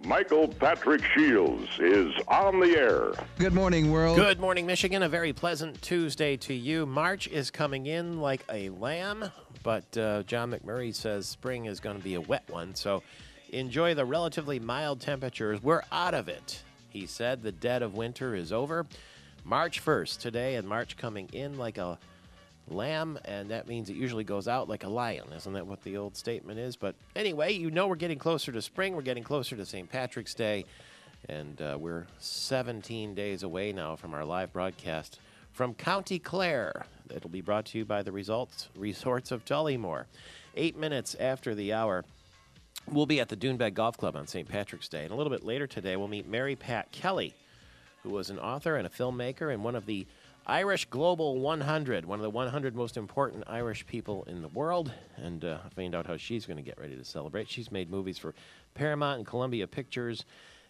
Michael Patrick Shields is on the air. Good morning, world. Good morning, Michigan. A very pleasant Tuesday to you. March is coming in like a lamb, but John McMurray says spring is going to be a wet one, so enjoy the relatively mild temperatures. We're out of it, he said. The dead of winter is over. March 1st today, and March coming in like a lamb, and that means it usually goes out like a lion. Isn't that what the old statement is? But anyway, you know we're getting closer to spring. We're getting closer to St. Patrick's Day, and we're 17 days away now from our live broadcast from County Clare. It'll be brought to you by the Resorts of Tullymore. 8 minutes after the hour, we'll be at the Doonbeg Golf Club on St. Patrick's Day. And a little bit later today, we'll meet Mary Pat Kelly, who was an author and a filmmaker and one of the Irish Global 100, one of the 100 most important Irish people in the world, and find out how she's going to get ready to celebrate. She's made movies for Paramount and Columbia Pictures,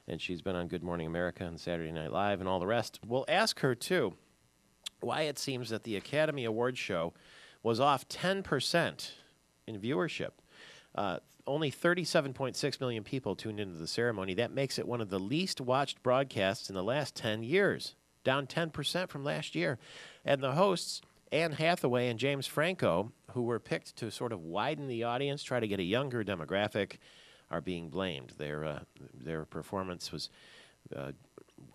and she's been on Good Morning America and Saturday Night Live and all the rest. We'll ask her, too, why it seems that the Academy Awards show was off 10% in viewership. Only 37.6 million people tuned into the ceremony. That makes it one of the least watched broadcasts in the last 10 years. Down 10% from last year. And the hosts, Anne Hathaway and James Franco, who were picked to sort of widen the audience, try to get a younger demographic, are being blamed. Their performance was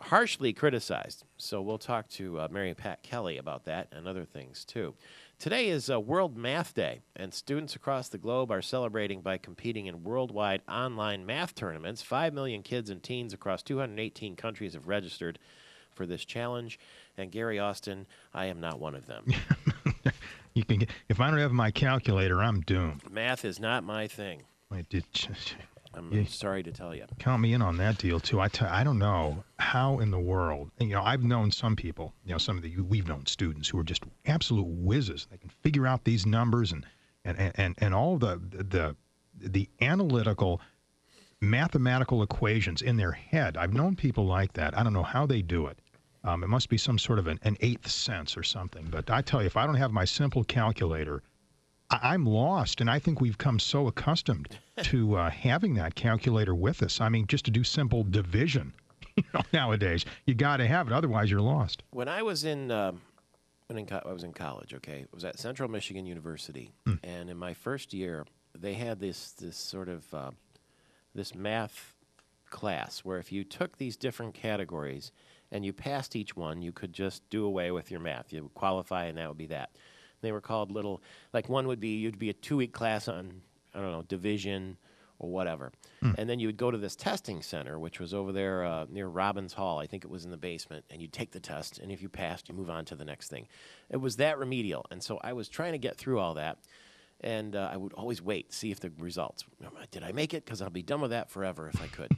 harshly criticized. So we'll talk to Mary Pat Kelly about that and other things, too. Today is World Math Day, and students across the globe are celebrating by competing in worldwide online math tournaments. 5 million kids and teens across 218 countries have registered for this challenge, and Gary Austin, I am not one of them. You can if I don't have my calculator, I'm doomed. Math is not my thing. I'm sorry to tell you. Count me in on that deal too. I don't know how in the world. And, I've known some people. We've known students who are just absolute whizzes. They can figure out these numbers and all the analytical, mathematical equations in their head. I've known people like that. I don't know how they do it. It must be some sort of an eighth sense or something. But I tell you, if I don't have my simple calculator, I'm lost. And I think we've come so accustomed to having that calculator with us. I mean, just to do simple division, nowadays, you got to have it. Otherwise, you're lost. When I was in college, okay, it was at Central Michigan University. And in my first year, they had this sort of this math class where if you took these different categories and you passed each one, you could just do away with your math. You would qualify, and that would be that. They were called little, like one would be, you'd be a 2-week class on, I don't know, division or whatever. And then you would go to this testing center, which was over there near Robbins Hall. I think it was in the basement. And you'd take the test, and if you passed, you move on to the next thing. It was that remedial. And so I was trying to get through all that. And I would always wait, see if the results, did I make it? Because I'll be done with that forever if I could.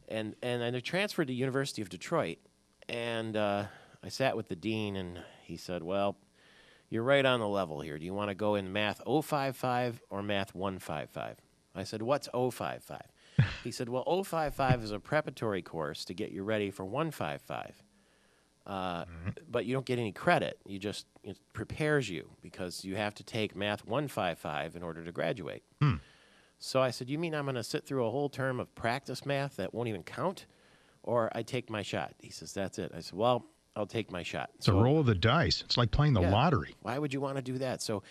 and I transferred to University of Detroit, and I sat with the dean, and he said, well, you're right on the level here. Do you want to go in Math 055 or Math 155? I said, what's 055? He said, well, 055 is a preparatory course to get you ready for 155. But you don't get any credit. It prepares you because you have to take Math 155 in order to graduate. So I said, you mean I'm going to sit through a whole term of practice math that won't even count? Or I take my shot? He says, that's it. I said, well, I'll take my shot. It's a roll of the dice. It's like playing the lottery. Why would you want to do that? So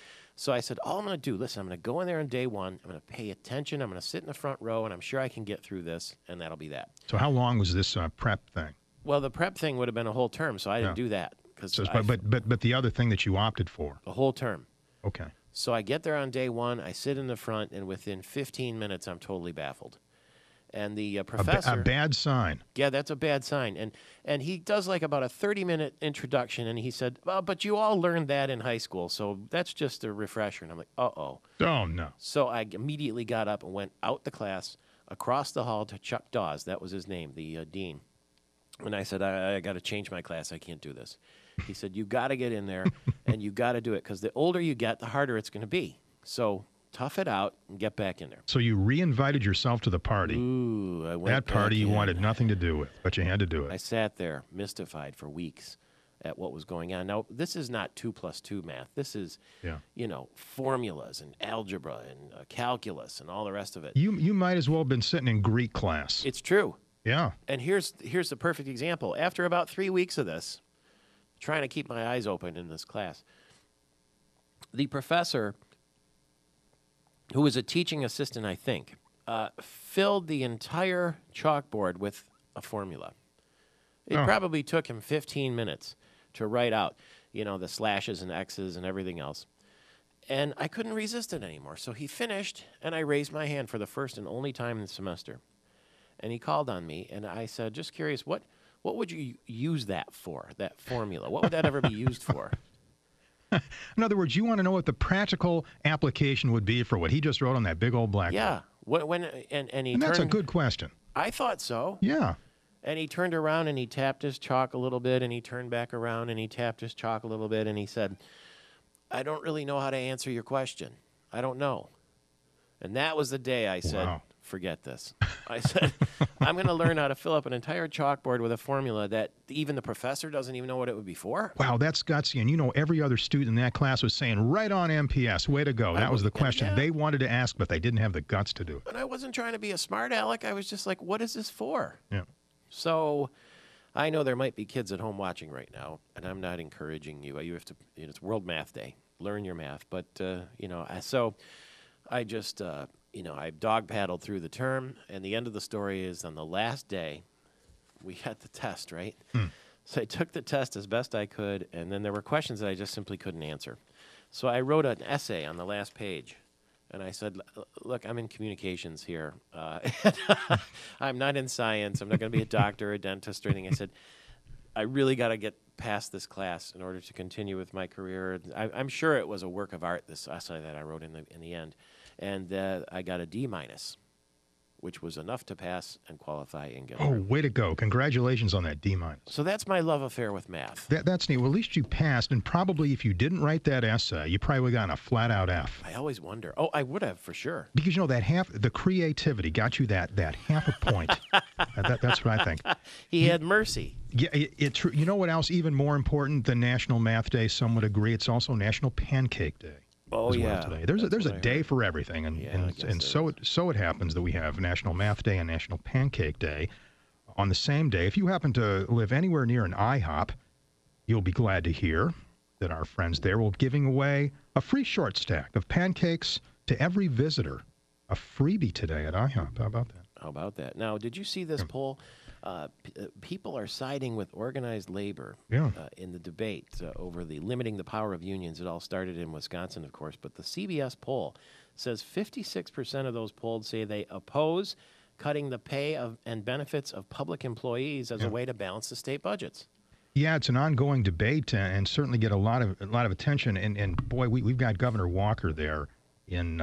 I said, all I'm going to do, listen, I'm going to go in there on day one. I'm going to pay attention. I'm going to sit in the front row, and I'm sure I can get through this, and that'll be that. So how long was this prep thing? Well, the prep thing would have been a whole term, so I didn't do that. But the other thing that you opted for? A whole term. Okay. So I get there on day one, I sit in the front, and within 15 minutes, I'm totally baffled. And the professor... A bad sign. Yeah, that's a bad sign. And he does like about a 30-minute introduction, and he said, well, but you all learned that in high school, so that's just a refresher. And I'm like, uh-oh. Oh, no. So I immediately got up and went out the class, across the hall to Chuck Dawes. That was his name, the dean. And I said, I got to change my class. I can't do this. He said, you got to get in there, and you got to do it, because the older you get, the harder it's going to be. So tough it out and get back in there. So you re-invited yourself to the party. Ooh, I went that party back you in. wanted nothing to do with, but you had to do it. I sat there mystified for weeks. at what was going on. Now, this is not 2 + 2 math. This is, Yeah. formulas and algebra and calculus and all the rest of it. You might as well have been sitting in Greek class. It's true. Yeah. And here's the perfect example. After about 3 weeks of this, trying to keep my eyes open in this class, the professor, who was a teaching assistant, I think, filled the entire chalkboard with a formula. It probably took him 15 minutes to write out, the slashes and X's and everything else. And I couldn't resist it anymore. So he finished, and I raised my hand for the first and only time in the semester. And he called on me, and I said, just curious, what would you use that for, that formula? What would that ever be used for? In other words, you want to know what the practical application would be for what he just wrote on that big old blackboard. Yeah. And that's a good question. I thought so. Yeah. And he turned around and he tapped his chalk a little bit, and he turned back around and he tapped his chalk a little bit, and he said, I don't really know how to answer your question. I don't know. And that was the day I said, Wow. Forget this. I said, I'm going to learn how to fill up an entire chalkboard with a formula that even the professor doesn't even know what it would be for. Wow, that's gutsy. And every other student in that class was saying, right on MPS, way to go. That was the question they wanted to ask, but they didn't have the guts to do it. And I wasn't trying to be a smart aleck. I was just like, what is this for? Yeah. So I know there might be kids at home watching right now, and I'm not encouraging you. You have to, it's World Math Day. Learn your math. But, so I just, I dog paddled through the term, and the end of the story is on the last day, we had the test, right? So I took the test as best I could, and then there were questions that I just simply couldn't answer. So I wrote an essay on the last page, and I said, look, I'm in communications here. I'm not in science. I'm not going to be a doctor or a dentist or anything. I said, I really got to get past this class in order to continue with my career. I'm sure it was a work of art, this essay that I wrote in the end. And I got a D-, which was enough to pass and qualify and get through. Way to go. Congratulations on that D-. So that's my love affair with math. That's neat. Well, at least you passed, and probably if you didn't write that essay, you probably would have gotten a flat-out F. I always wonder. Oh, I would have, for sure. Because, the creativity got you that half a point. That's what I think. He had mercy. Yeah, it's true. You know what else even more important than National Math Day? Some would agree. It's also National Pancake Day. Oh, yeah. Today. There's a day for everything, and so it happens that we have National Math Day and National Pancake Day on the same day. If you happen to live anywhere near an IHOP, you'll be glad to hear that our friends there will be giving away a free short stack of pancakes to every visitor. A freebie today at IHOP. How about that? Now, did you see this poll? People are siding with organized labor in the debate over the limiting the power of unions. It all started in Wisconsin, of course, but the CBS poll says 56% of those polled say they oppose cutting the pay and benefits of public employees as a way to balance the state budgets. Yeah, it's an ongoing debate and certainly get a lot of attention. And boy, we've got Governor Walker there in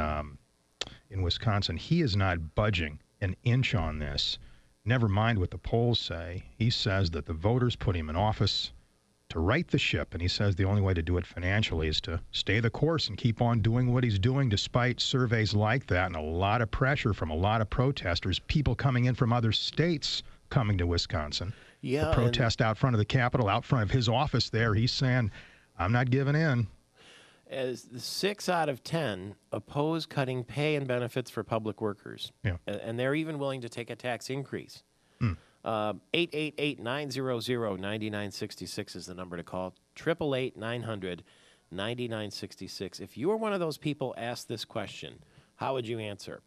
Wisconsin. He is not budging an inch on this. Never mind what the polls say. He says that the voters put him in office to right the ship, and he says the only way to do it financially is to stay the course and keep on doing what he's doing despite surveys like that and a lot of pressure from a lot of protesters, people coming in from other states coming to Wisconsin. Yeah, the protest out front of the Capitol, out front of his office there, he's saying, I'm not giving in. As 6 out of 10 oppose cutting pay and benefits for public workers. Yeah. And they're even willing to take a tax increase. 888-900-9966 is the number to call. 888-900-9966. If you were one of those people asked this question, how would you answer?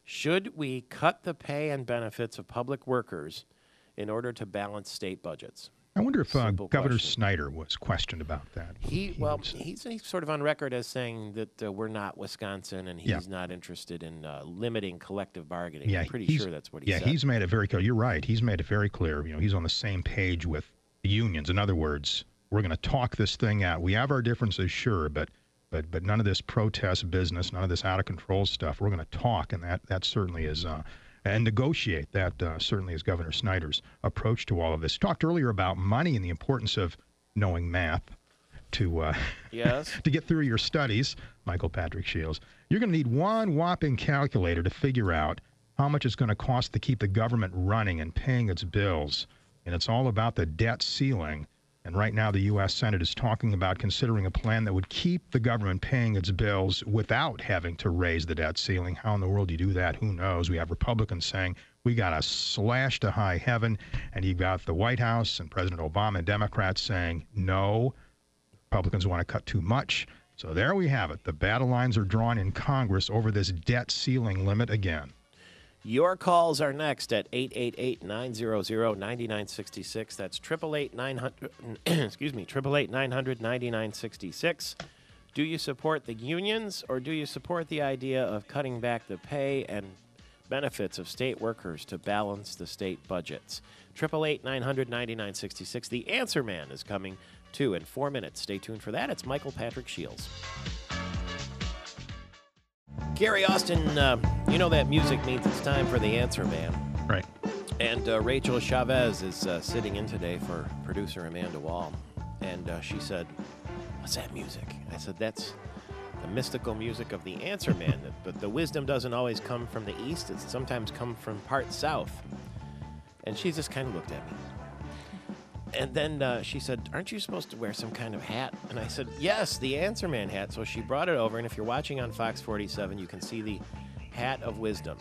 Should we cut the pay and benefits of public workers in order to balance state budgets? I wonder if Governor question. Snyder was questioned about that. He's sort of on record as saying that we're not Wisconsin, and he's not interested in limiting collective bargaining. Yeah, I'm pretty sure that's what he said. Yeah, he's made it very clear. You're right. He's made it very clear. He's on the same page with the unions. In other words, we're going to talk this thing out. We have our differences, sure, but none of this protest business, none of this out of control stuff. We're going to talk, and that certainly is. And negotiate. That certainly is Governor Snyder's approach to all of this. Talked earlier about money and the importance of knowing math to to get through your studies. Michael Patrick Shields. You're going to need one whopping calculator to figure out how much it's going to cost to keep the government running and paying its bills. And it's all about the debt ceiling. And right now, the U.S. Senate is talking about considering a plan that would keep the government paying its bills without having to raise the debt ceiling. How in the world do you do that? Who knows? We have Republicans saying we got to slash to high heaven. And you've got the White House and President Obama and Democrats saying, no, Republicans want to cut too much. So there we have it. The battle lines are drawn in Congress over this debt ceiling limit again. Your calls are next at 888-900-9966. That's 888-900, excuse me, 888-900-9966. Do you support the unions, or do you support the idea of cutting back the pay and benefits of state workers to balance the state budgets? 888-900-9966. The Answer Man is coming too in 4 minutes. Stay tuned for that. It's Michael Patrick Shields. Gary Austin, you know that music means it's time for the Answer Man. Right. And Rachel Chavez is sitting in today for producer Amanda Wall. And she said, what's that music? I said, that's the mystical music of the Answer Man. But the wisdom doesn't always come from the east. It sometimes comes from part south. And she just kind of looked at me. And then she said, aren't you supposed to wear some kind of hat? And I said, yes, the Answer Man hat. So she brought it over. And if you're watching on Fox 47, you can see the Hat of Wisdom.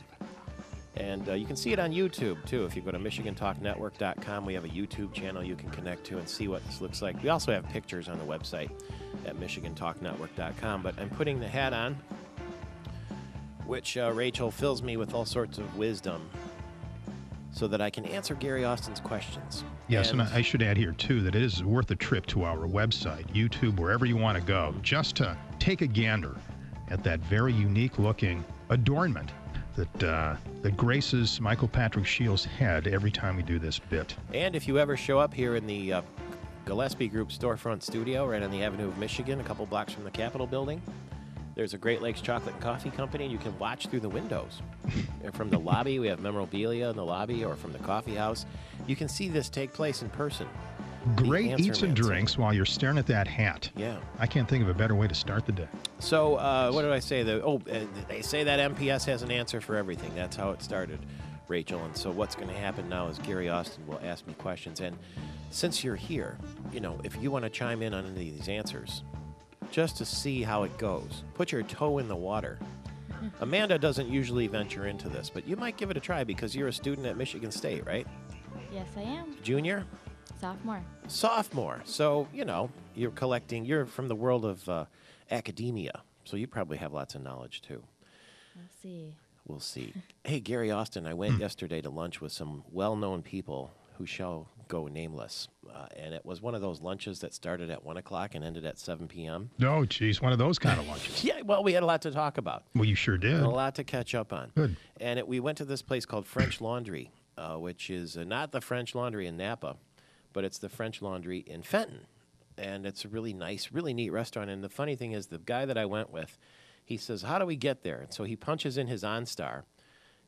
And you can see it on YouTube, too. If you go to MichiganTalkNetwork.com, we have a YouTube channel you can connect to and see what this looks like. We also have pictures on the website at MichiganTalkNetwork.com. But I'm putting the hat on, which Rachel fills me with all sorts of wisdom so that I can answer Gary Austin's questions. Yes, and I should add here, too, that it is worth a trip to our website, YouTube, wherever you want to go, just to take a gander at that very unique-looking adornment that graces Michael Patrick Shields' head every time we do this bit. And if you ever show up here in the Gillespie Group storefront studio right on the Avenue of Michigan, a couple blocks from the Capitol building, there's a Great Lakes Chocolate and Coffee Company, and you can watch through the windows. From the lobby, we have memorabilia in the lobby, or from the coffee house. You can see this take place in person. Great eats and drinks while you're staring at that hat. Yeah. I can't think of a better way to start the day. So what did I say? They say that MPS has an answer for everything. That's how it started, Rachel. And so what's going to happen now is Gary Austin will ask me questions. And since you're here, if you want to chime in on any of these answers, just to see how it goes, put your toe in the water. Amanda doesn't usually venture into this, but you might give it a try because you're a student at Michigan State, right? Yes, I am. Junior? Sophomore. So, you're from the world of academia, so you probably have lots of knowledge, too. We'll see. Hey, Gary Austin, I went yesterday to lunch with some well-known people who shall go nameless, and it was one of those lunches that started at 1 o'clock and ended at 7 p.m. No, geez, one of those kind of lunches. Yeah, well, we had a lot to talk about. Well, you sure did. And a lot to catch up on. Good. And we went to this place called French Laundry, which is not the French Laundry in Napa, but it's the French Laundry in Fenton. And it's a really nice, really neat restaurant. And the funny thing is, the guy that I went with, he says, how do we get there? And so he punches in his OnStar.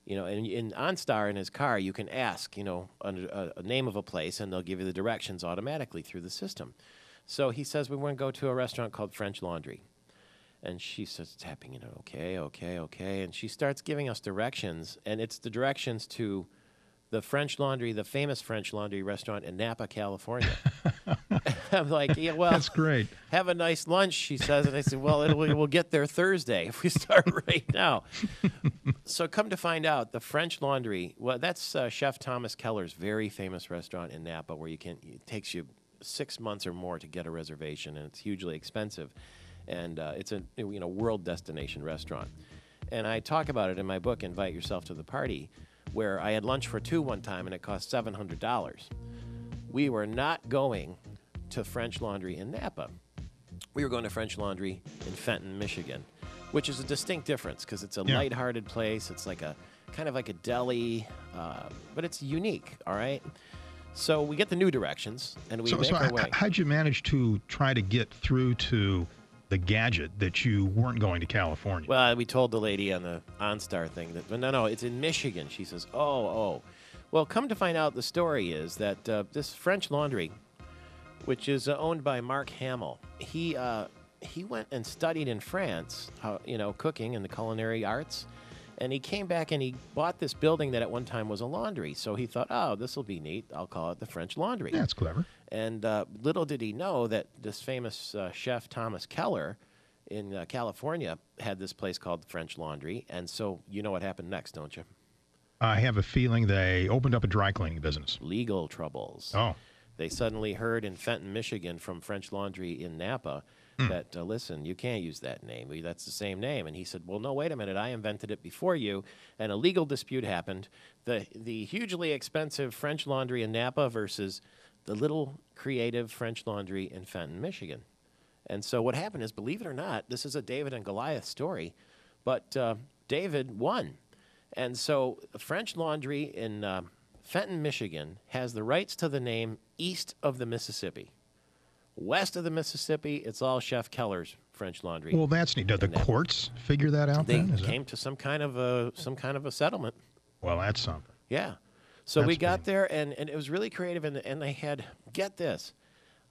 And in OnStar in his car, you can ask, a name of a place, and they'll give you the directions automatically through the system. So he says, we want to go to a restaurant called French Laundry. And she says, tapping, okay. And she starts giving us directions, and it's the directions to the French Laundry, the famous French Laundry restaurant in Napa, California. I'm like, yeah, well, that's great. Have a nice lunch, she says. And I said, well, we'll get there Thursday if we start right now. So come to find out, the French Laundry, well, that's Chef Thomas Keller's very famous restaurant in Napa where it takes you 6 months or more to get a reservation, and it's hugely expensive. And it's a world destination restaurant. And I talk about it in my book, Invite Yourself to the Party, where I had lunch for two one time, and it cost $700. We were not going to French Laundry in Napa. We were going to French Laundry in Fenton, Michigan, which is a distinct difference because it's a lighthearted place. It's like a kind of like a deli, but it's unique, all right? So we get the new directions, and we make our way. How'd you manage to try to get through to the gadget that you weren't going to California? Well, we told the lady on the OnStar thing that, no, it's in Michigan. She says, oh. Well, come to find out, the story is that this French Laundry, which is owned by Mark Hamill, he went and studied in France, cooking and the culinary arts, And he came back and he bought this building that at one time was a laundry. So he thought, oh, this will be neat. I'll call it the French Laundry. That's clever. And little did he know that this famous chef Thomas Keller in California had this place called the French Laundry. And so you know what happened next, don't you? I have a feeling they opened up a dry cleaning business. Legal troubles. Oh. They suddenly heard in Fenton, Michigan from French Laundry in Napa that, listen, you can't use that name. That's the same name. And he said, well, no, wait a minute. I invented it before you. And a legal dispute happened. The hugely expensive French Laundry in Napa versus the little creative French Laundry in Fenton, Michigan. And so what happened is, believe it or not, this is a David and Goliath story, but David won. And so French Laundry in Fenton, Michigan has the rights to the name east of the Mississippi. West of the Mississippi, it's all Chef Keller's French Laundry. Well, that's neat. Did the courts figure that out They then? came to some kind of a settlement. Well, that's something. Yeah. So That's we got there, and it was really creative, and they had, get this,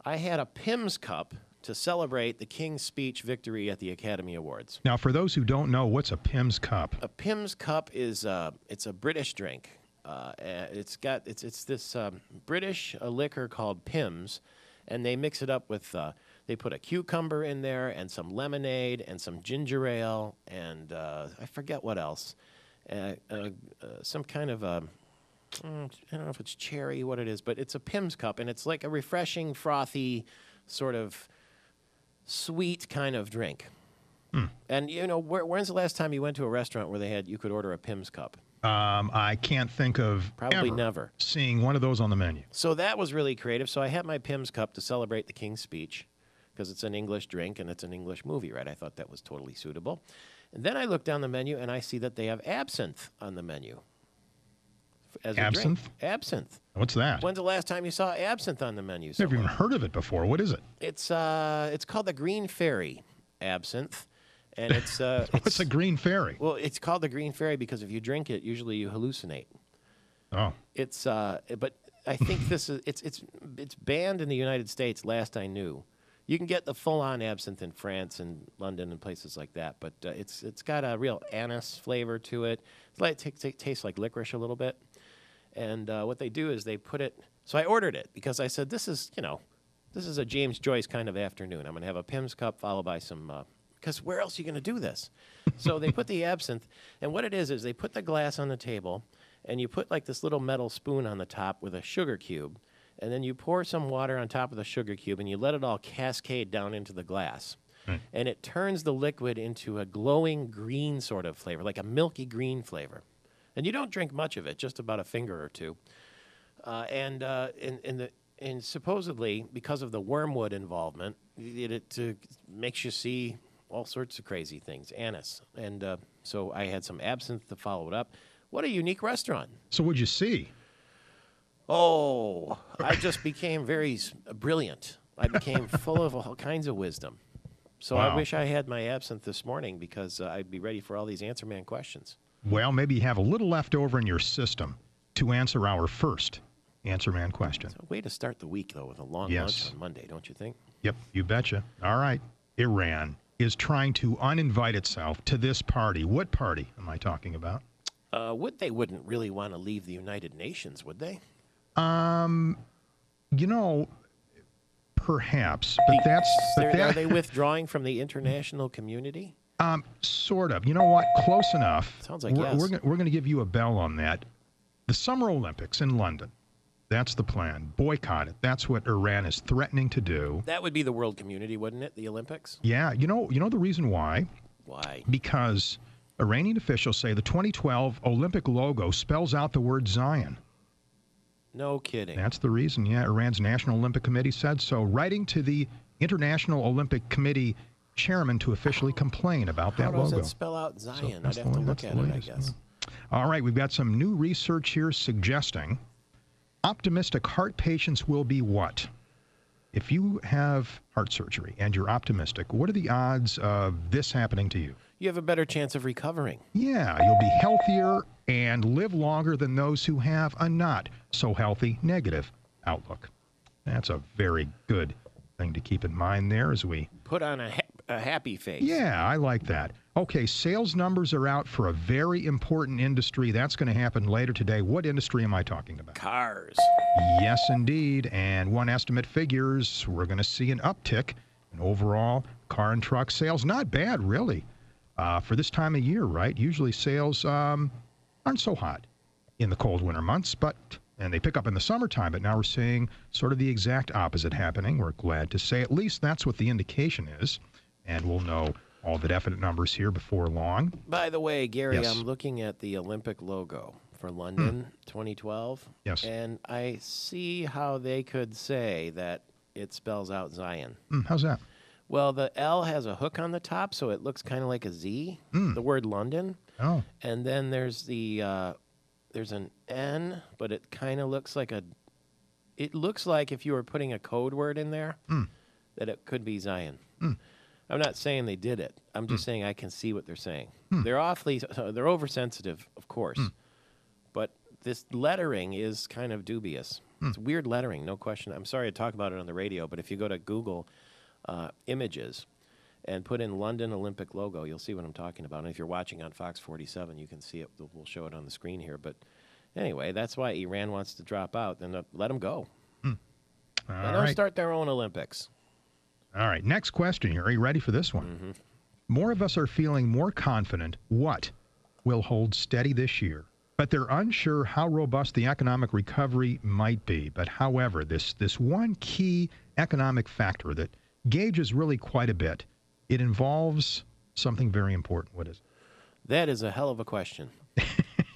I had a Pimm's cup to celebrate the King's Speech victory at the Academy Awards. Now, for those who don't know, what's a Pimm's cup? A Pimm's cup is it's a British drink. It's this British liquor called Pimm's, and they mix it up with they put a cucumber in there and some lemonade and some ginger ale and I forget what else, some kind of I don't know if it's cherry, what it is, but it's a Pimm's cup, and it's like a refreshing, frothy, sort of sweet kind of drink. And you know, when's the last time you went to a restaurant where you could order a Pimm's cup? I can't think of Probably ever never seeing one of those on the menu. So that was really creative. So I had my Pimm's cup to celebrate the King's Speech because it's an English drink and it's an English movie, right? I thought that was totally suitable. And then I look down the menu and I see that they have absinthe on the menu. As a Absinthe? drink. Absinthe. What's that? When's the last time you saw absinthe on the menu? Never even somewhere? heard of it before. What is it? It's called the Green Fairy absinthe. And it's What's a Green Fairy? Well, it's called the Green Fairy because if you drink it, usually you hallucinate. Oh. It's but I think this is it's banned in the United States. Last I knew, you can get the full-on absinthe in France and London and places like that. But it's got a real anise flavor to it. It's like it tastes like licorice a little bit. And what they do is they put it. So I ordered it because I said this is a James Joyce kind of afternoon. I'm going to have a Pimm's cup followed by some. Because where else are you going to do this? So they put the absinthe, and what it is they put the glass on the table, and you put like this little metal spoon on the top with a sugar cube, and then you pour some water on top of the sugar cube, and you let it all cascade down into the glass. And it turns the liquid into a glowing green sort of flavor, like a milky green flavor. And you don't drink much of it, just about a finger or two. And supposedly, because of the wormwood involvement, it makes you see all sorts of crazy things, anise. And so I had some absinthe to follow it up. What a unique restaurant. So what'd you see? Oh, I just became very brilliant. I became full of all kinds of wisdom. So Wow. I wish I had my absinthe this morning because I'd be ready for all these Answer Man questions. Well, maybe you have a little left over in your system to answer our first Answer Man question. It's a way to start the week, though, with a long Yes. lunch on Monday, don't you think? Yep, you betcha. All right. Iran is trying to uninvite itself to this party. What party am I talking about? They wouldn't really want to leave the United Nations, would they? You know, perhaps, but Are they withdrawing from the international community? Sort of. You know what? Close enough. Sounds like we're, yes. We're going to give you a bell on that. The Summer Olympics in London. That's the plan. Boycott it. That's what Iran is threatening to do. That would be the world community, wouldn't it? The Olympics? Yeah. You know the reason why? Why? Because Iranian officials say the 2012 Olympic logo spells out the word Zion. No kidding. That's the reason. Yeah. Iran's National Olympic Committee said so, writing to the International Olympic Committee chairman to officially complain about that How does logo. it spell out Zion? that's I'd the have to way- look that's at the it, I latest, guess. All right, we've got some new research here suggesting optimistic heart patients will be what? If you have heart surgery and you're optimistic, what are the odds of this happening to you? You have a better chance of recovering. Yeah, you'll be healthier and live longer than those who have a not so healthy negative outlook. That's a very good thing to keep in mind there as we Put on a a happy face. Yeah, I like that. Okay, sales numbers are out for a very important industry. That's going to happen later today. What industry am I talking about? Cars. Yes, indeed. And one estimate figures we're going to see an uptick in overall car and truck sales. Not bad, really, for this time of year, right? Usually sales aren't so hot in the cold winter months, and they pick up in the summertime, but now we're seeing sort of the exact opposite happening. We're glad to say at least that's what the indication is, and we'll know all the definite numbers here before long. By the way, Gary, Yes. I'm looking at the Olympic logo for London 2012, Yes. and I see how they could say that it spells out Zion. How's that? Well, the L has a hook on the top, so it looks kind of like a Z, the word London. Oh, And then there's there's an N, but it kind of looks like it looks like if you were putting a code word in there, that it could be Zion. I'm not saying they did it. I'm just saying I can see what they're saying. They're they're oversensitive, of course, but this lettering is kind of dubious. It's weird lettering, no question. I'm sorry to talk about it on the radio, but if you go to Google Images and put in London Olympic logo, you'll see what I'm talking about. And if you're watching on Fox 47, you can see it. We'll show it on the screen here. But anyway, that's why Iran wants to drop out. Then let them go. Let them start their own Olympics. All right, next question here. Are you ready for this one? More of us are feeling more confident what will hold steady this year, but they're unsure how robust the economic recovery might be. But however, this one key economic factor that gauges really quite a bit, it involves something very important. What is it? That is a hell of a question.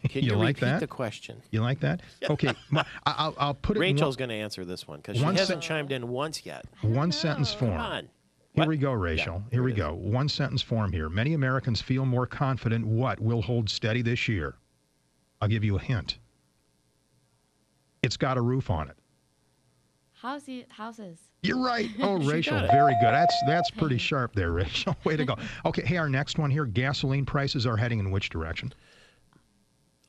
Can you like repeat that? the question? You like that? Okay, I'll put it Rachel's going to answer this one because she One hasn't chimed in once yet. one sentence form. Come on. Here What? we go, Rachel. Yeah, Here we it go. One sentence form here. Many Americans feel more confident what will hold steady this year. I'll give you a hint. It's got a roof on it. Houses. You're right. Oh, She Rachel, got it. very good. That's pretty sharp there, Rachel. Way to go. Okay, hey, our next one here. Gasoline prices are heading in which direction?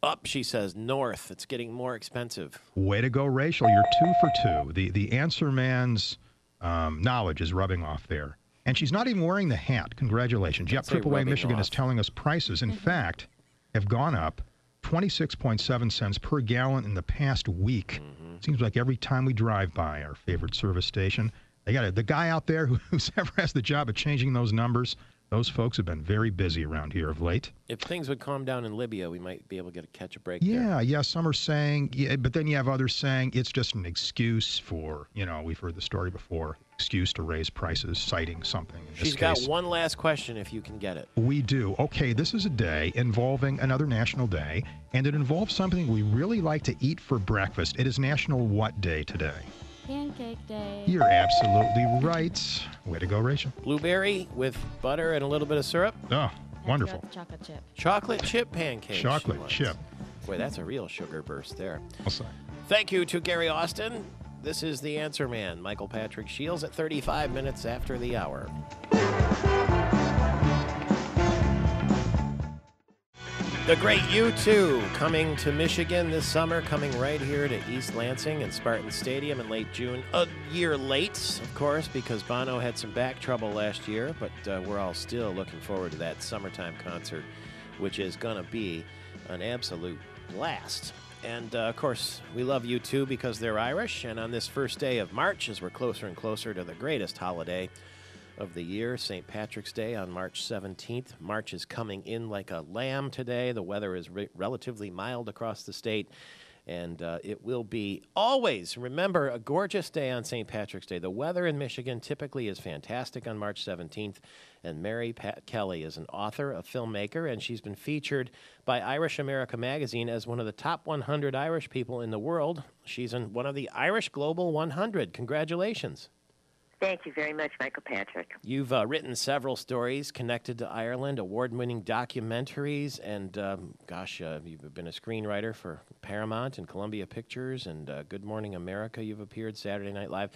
Up, she says, north. It's getting more expensive. Way to go, Rachel. You're 2 for 2. The answer man's knowledge is rubbing off there. And she's not even wearing the hat. Congratulations. Yep, say AAA rubbing Michigan off. is telling us prices, in fact, have gone up 26.7 cents per gallon in the past week. Seems like every time we drive by our favorite service station, they got the guy out there who's ever has the job of changing those numbers. Those folks have been very busy around here of late. If things would calm down in Libya, we might be able to catch a break Yeah, some are saying, but then you have others saying it's just an excuse for, we've heard the story before, excuse to raise prices, citing something. In She's this got case. one last question if you can get it. We do. Okay, this is a day involving another national day, and it involves something we really like to eat for breakfast. It is National What Day today? Pancake day. You're absolutely right. Way to go, Rachel. Blueberry with butter and a little bit of syrup. Oh, Have to go wonderful. with Chocolate chip. Chocolate chip pancakes. she Chocolate wants. chip. Boy, that's a real sugar burst there. I'll say. Thank you to Gary Austin. This is The Answer Man, Michael Patrick Shields at 35 minutes after the hour. The great U2 coming to Michigan this summer, coming right here to East Lansing and Spartan Stadium in late June. A year late, of course, because Bono had some back trouble last year, but we're all still looking forward to that summertime concert, which is going to be an absolute blast. And, of course, we love U2 because they're Irish, and on this first day of March, as we're closer and closer to the greatest holiday of the year, St. Patrick's Day on March 17th. March is coming in like a lamb today. The weather is relatively mild across the state, and it will be always, remember, a gorgeous day on St. Patrick's Day. The weather in Michigan typically is fantastic on March 17th, and Mary Pat Kelly is an author, a filmmaker, and she's been featured by Irish America magazine as one of the top 100 Irish people in the world. She's in one of the Irish Global 100. Congratulations. Thank you very much, Michael Patrick. You've written several stories connected to Ireland, award-winning documentaries, and you've been a screenwriter for Paramount and Columbia Pictures and Good Morning America. You've appeared Saturday Night Live.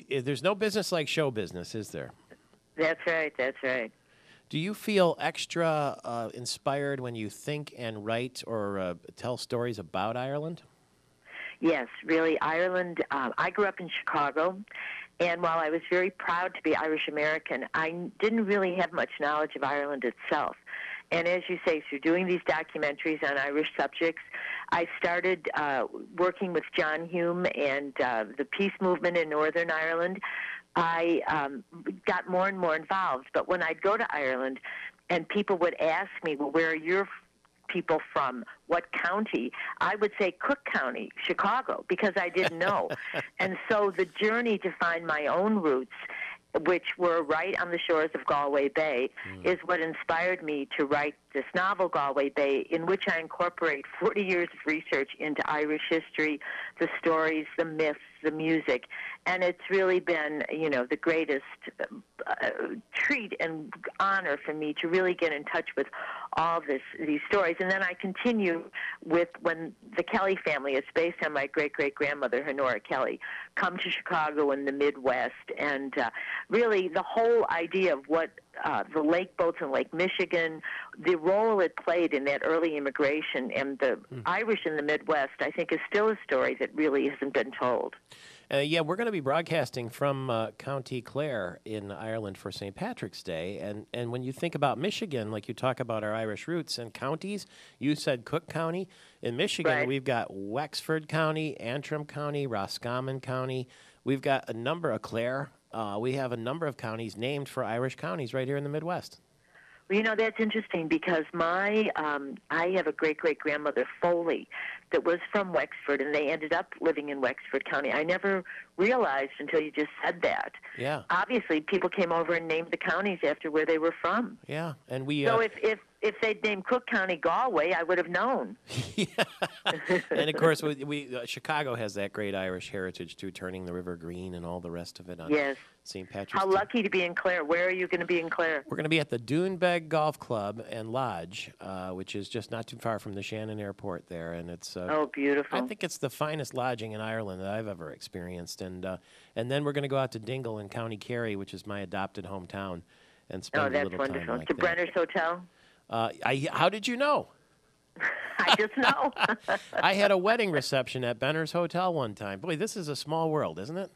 There's no business like show business, is there? That's right, that's right. Do you feel extra inspired when you think and write or tell stories about Ireland? Yes, really, Ireland. I grew up in Chicago, And while I was very proud to be Irish American, I didn't really have much knowledge of Ireland itself. And as you say, through doing these documentaries on Irish subjects, I started working with John Hume and the peace movement in Northern Ireland. I got more and more involved. But when I'd go to Ireland and people would ask me, well, where are your people from? What county? I would say Cook County, Chicago, because I didn't know. And so the journey to find my own roots, which were right on the shores of Galway Bay, is what inspired me to write this novel, Galway Bay, in which I incorporate 40 years of research into Irish history, the stories, the myths, the music. And it's really been, the greatest treat and honor for me to really get in touch with all these stories. And then I continue with when the Kelly family, it's based on my great-great-grandmother, Honora Kelly, come to Chicago in the Midwest. And really the whole idea of what the lake boats in Lake Michigan, the role it played in that early immigration and the Irish in the Midwest, I think is still a story that really hasn't been told. Yeah, we're going to be broadcasting from County Clare in Ireland for St. Patrick's Day. And when you think about Michigan, like you talk about our Irish roots and counties, you said Cook County. In Michigan, Right. We've got Wexford County, Antrim County, Roscommon County. We've got a number of Clare. We have a number of counties named for Irish counties right here in the Midwest. Well, that's interesting because I have a great-great-grandmother, Foley, that was from Wexford, and they ended up living in Wexford County. I never realized until you just said that. Yeah. Obviously, people came over and named the counties after where they were from. Yeah, and we... So if they'd named Cook County Galway, I would have known. Yeah. And, of course, Chicago has that great Irish heritage, too, turning the river green and all the rest of it on Yes. St. Patrick's How Day. lucky to be in Clare. Where are you going to be in Clare? We're going to be at the Doonbeg Golf Club and Lodge, which is just not too far from the Shannon Airport there. And it's Oh, beautiful. I think it's the finest lodging in Ireland that I've ever experienced. And then we're going to go out to Dingle in County Kerry, which is my adopted hometown, and spend a that's little wonderful. time like To that. Brenner's Hotel? How did you know? I just know. I had a wedding reception at Benner's Hotel one time. Boy, this is a small world, isn't it?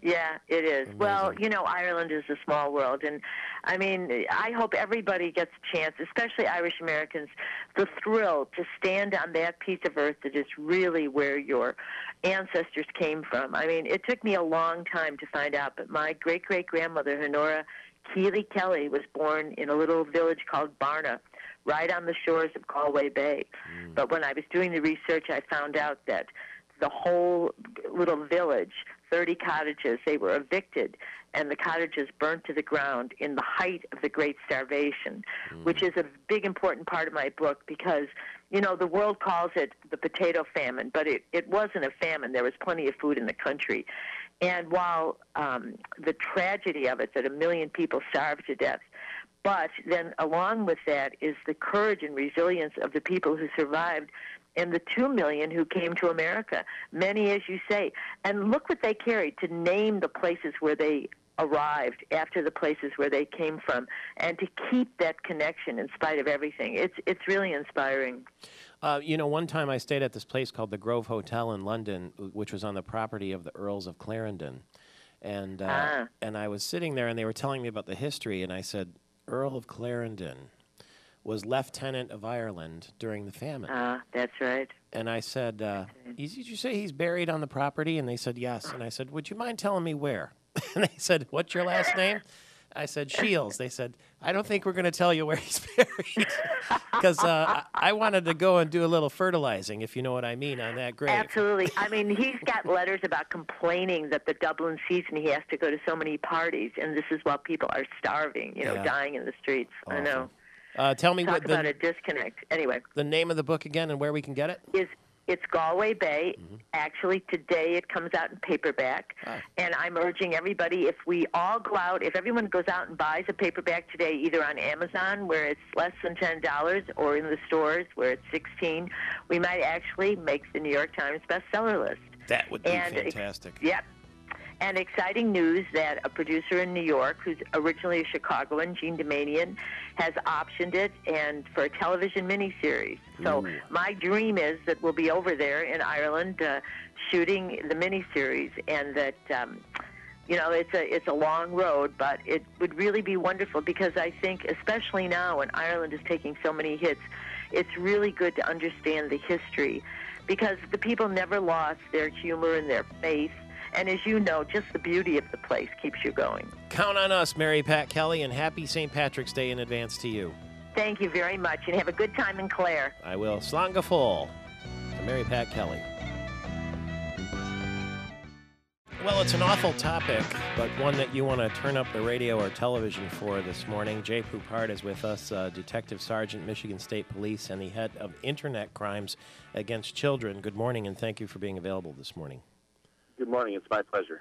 Yeah, it is. Amazing. Well, Ireland is a small world, and I mean, I hope everybody gets a chance, especially Irish Americans, the thrill to stand on that piece of earth that is really where your ancestors came from. I mean, it took me a long time to find out, but my great-great-grandmother, Honora Keeley Kelly, was born in a little village called Barna, right on the shores of Galway Bay. But when I was doing the research, I found out that the whole little village, 30 cottages, they were evicted, and the cottages burnt to the ground in the height of the Great Starvation, which is a big, important part of my book because, the world calls it the potato famine, but it wasn't a famine. There was plenty of food in the country. And while the tragedy of it, that 1 million people starved to death, but then along with that is the courage and resilience of the people who survived and the 2 million who came to America, many, as you say. And look what they carried to name the places where they arrived after the places where they came from and to keep that connection in spite of everything. It's really inspiring. One time I stayed at this place called the Grove Hotel in London, which was on the property of the Earls of Clarendon. And I was sitting there, and they were telling me about the history, and I said, Earl of Clarendon was Lieutenant of Ireland during the famine. That's right. And I said, did you say he's buried on the property? And they said, yes. And I said, would you mind telling me where? And they said, what's your last name? I said, Shields. They said, I don't think we're going to tell you where he's buried. Because I wanted to go and do a little fertilizing, if you know what I mean, on that grave. Absolutely. I mean, he's got letters about complaining that the Dublin season he has to go to so many parties, and this is while people are starving, dying in the streets. Awesome. I know. Tell me Talk what about a disconnect. Anyway. the name of the book again and where we can get it? It's Galway Bay. Actually, today it comes out in paperback. And I'm urging everybody, if we all go out, if everyone goes out and buys a paperback today, either on Amazon, where it's less than $10, or in the stores, where it's $16, we might actually make the New York Times bestseller list. That would be fantastic. Yep. And exciting news that a producer in New York, who's originally a Chicagoan, Gene Demanian, has optioned it and for a television miniseries. So my dream is that we'll be over there in Ireland shooting the miniseries, and that You know, it's a long road, but it would really be wonderful because I think, especially now when Ireland is taking so many hits, it's really good to understand the history because the people never lost their humor and their faith. And as you know, just the beauty of the place keeps you going. Count on us, Mary Pat Kelly, and happy St. Patrick's Day in advance to you. Thank you very much, and have a good time in Clare. I will. Slánga Fóill to Mary Pat Kelly. Well, it's an awful topic, but one that you want to turn up the radio or television for this morning. Jay Poupart is with us, Detective Sergeant, Michigan State Police, and the head of Internet Crimes Against Children. Good morning, and thank you for being available this morning. Good morning. It's my pleasure.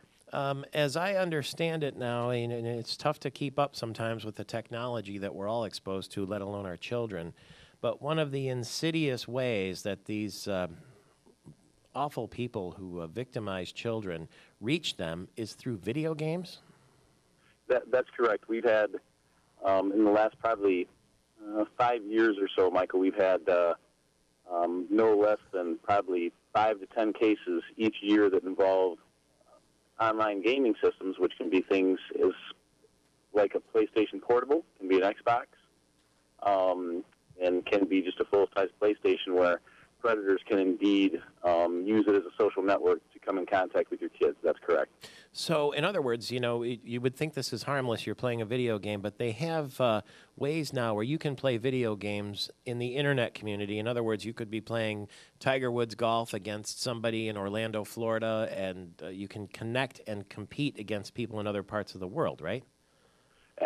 As I understand it now, and it's tough to keep up sometimes with the technology that we're all exposed to, let alone our children, but one of the insidious ways that these awful people who victimize children reach them is through video games? That's correct. We've had, in the last probably 5 years or so, Michael, we've had no less than probably 5 to 10 cases each year that involve online gaming systems, which can be things as like a PlayStation Portable, can be an Xbox, and can be just a full-size PlayStation where predators can indeed use it as a social network to come in contact with your kids. That's correct. So, in other words, you know, you would think this is harmless. You're playing a video game, but they have ways now where you can play video games in the internet community. In other words, you could be playing Tiger Woods golf against somebody in Orlando, Florida, and you can connect and compete against people in other parts of the world, right?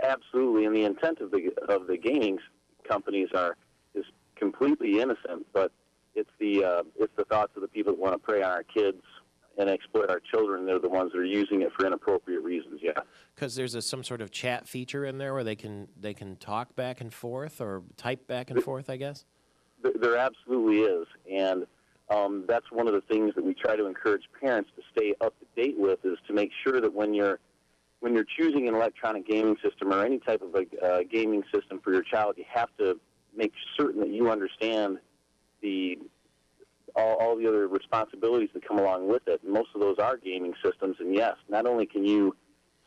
Absolutely, and the intent of the gaming companies is completely innocent, but it's the thoughts of the people that want to prey on our kids and exploit our children. They're the ones that are using it for inappropriate reasons. Yeah. Because there's some sort of chat feature in there where they can talk back and forth or type back and forth, I guess. There absolutely is, and that's one of the things that we try to encourage parents to stay up to date with, is to make sure that when you're choosing an electronic gaming system or any type of a gaming system for your child, you have to make certain that you understand all the other responsibilities that come along with it. And most of those are gaming systems, and yes, not only can you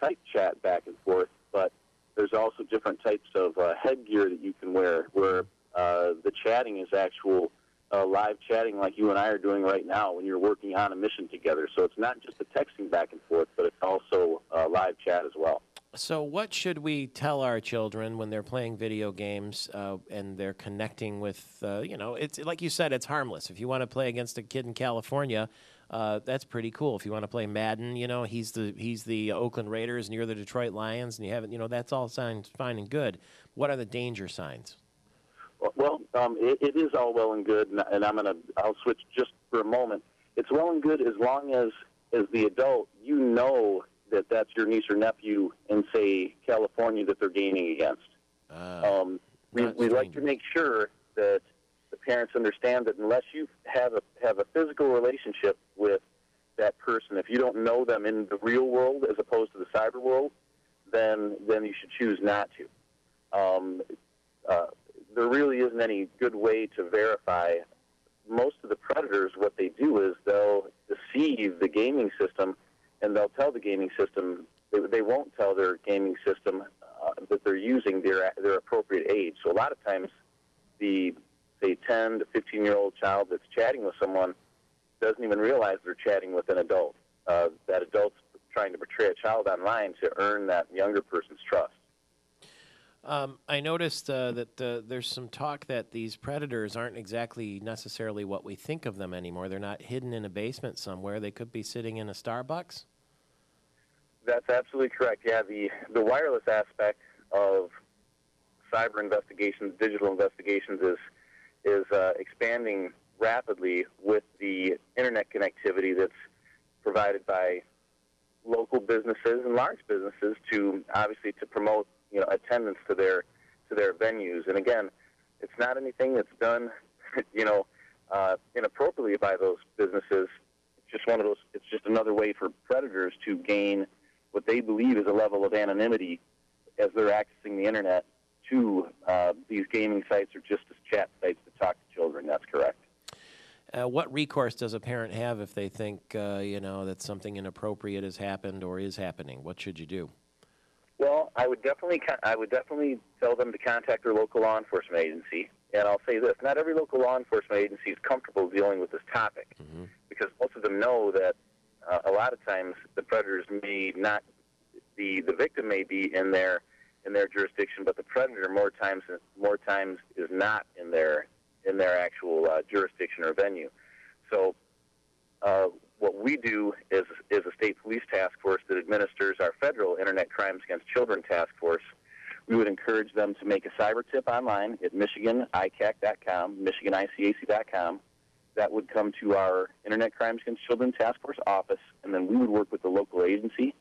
type chat back and forth, but there's also different types of headgear that you can wear where the chatting is actual live chatting like you and I are doing right now when you're working on a mission together. So it's not just the texting back and forth, but it's also live chat as well. So what should we tell our children when they're playing video games and they're connecting with, it's like you said, it's harmless. If you want to play against a kid in California, that's pretty cool. If you want to play Madden, he's the Oakland Raiders and you're the Detroit Lions, and you haven't, that's all sounds fine and good. What are the danger signs? Well, it is all well and good, and I'll switch just for a moment. It's well and good as long as the adult, that's your niece or nephew in, say, California that they're gaming against. We like to make sure that the parents understand that unless you have a physical relationship with that person, if you don't know them in the real world as opposed to the cyber world, then you should choose not to. There really isn't any good way to verify. Most of the predators, what they do is they'll deceive the gaming system, and they'll tell the gaming system, they won't tell their gaming system that they're using their appropriate age. So a lot of times the, say, 10 to 15-year-old child that's chatting with someone doesn't even realize they're chatting with an adult. That adult's trying to portray a child online to earn that younger person's trust. I noticed that there's some talk that these predators aren't exactly necessarily what we think of them anymore. They're not hidden in a basement somewhere. They could be sitting in a Starbucks. That's absolutely correct. Yeah, the wireless aspect of cyber investigations, digital investigations, is expanding rapidly with the internet connectivity that's provided by local businesses and large businesses to promote attendance to their venues. And again, it's not anything that's done inappropriately by those businesses. It's just another way for predators to gain what they believe is a level of anonymity as they're accessing the internet to these gaming sites or just as chat sites to talk to children. That's correct. What recourse does a parent have if they think, that something inappropriate has happened or is happening? What should you do? Well, I would definitely tell them to contact their local law enforcement agency. And I'll say this: not every local law enforcement agency is comfortable dealing with this topic, because most of them know that a lot of times the predators may not, the victim may be in their jurisdiction, but the predator more times is not in their actual jurisdiction or venue. So what we do is a state police task force that administers our federal Internet Crimes Against Children task force. We would encourage them to make a cyber tip online at MichiganICAC.com, MichiganICAC.com. That would come to our Internet Crimes Against Children task force office, and then we would work with the local agency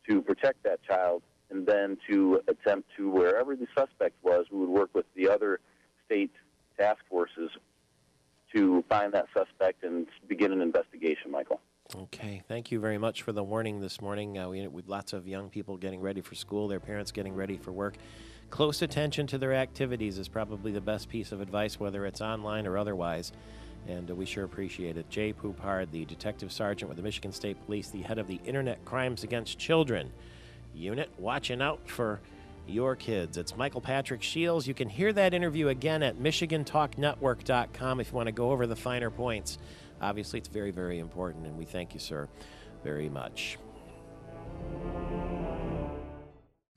to protect that child, and then to attempt to, wherever the suspect was, we would work with the other state task forces to find that suspect and begin an investigation, Michael. Okay, thank you very much for the warning this morning. With lots of young people getting ready for school, their parents getting ready for work. Close attention to their activities is probably the best piece of advice, whether it's online or otherwise, and we sure appreciate it. Jay Poupard, the Detective Sergeant with the Michigan State Police, the head of the Internet Crimes Against Children unit, watching out for your kids. It's Michael Patrick Shields. You can hear that interview again at MichiganTalkNetwork.com if you want to go over the finer points. Obviously, it's very, very important, and we thank you, sir, very much.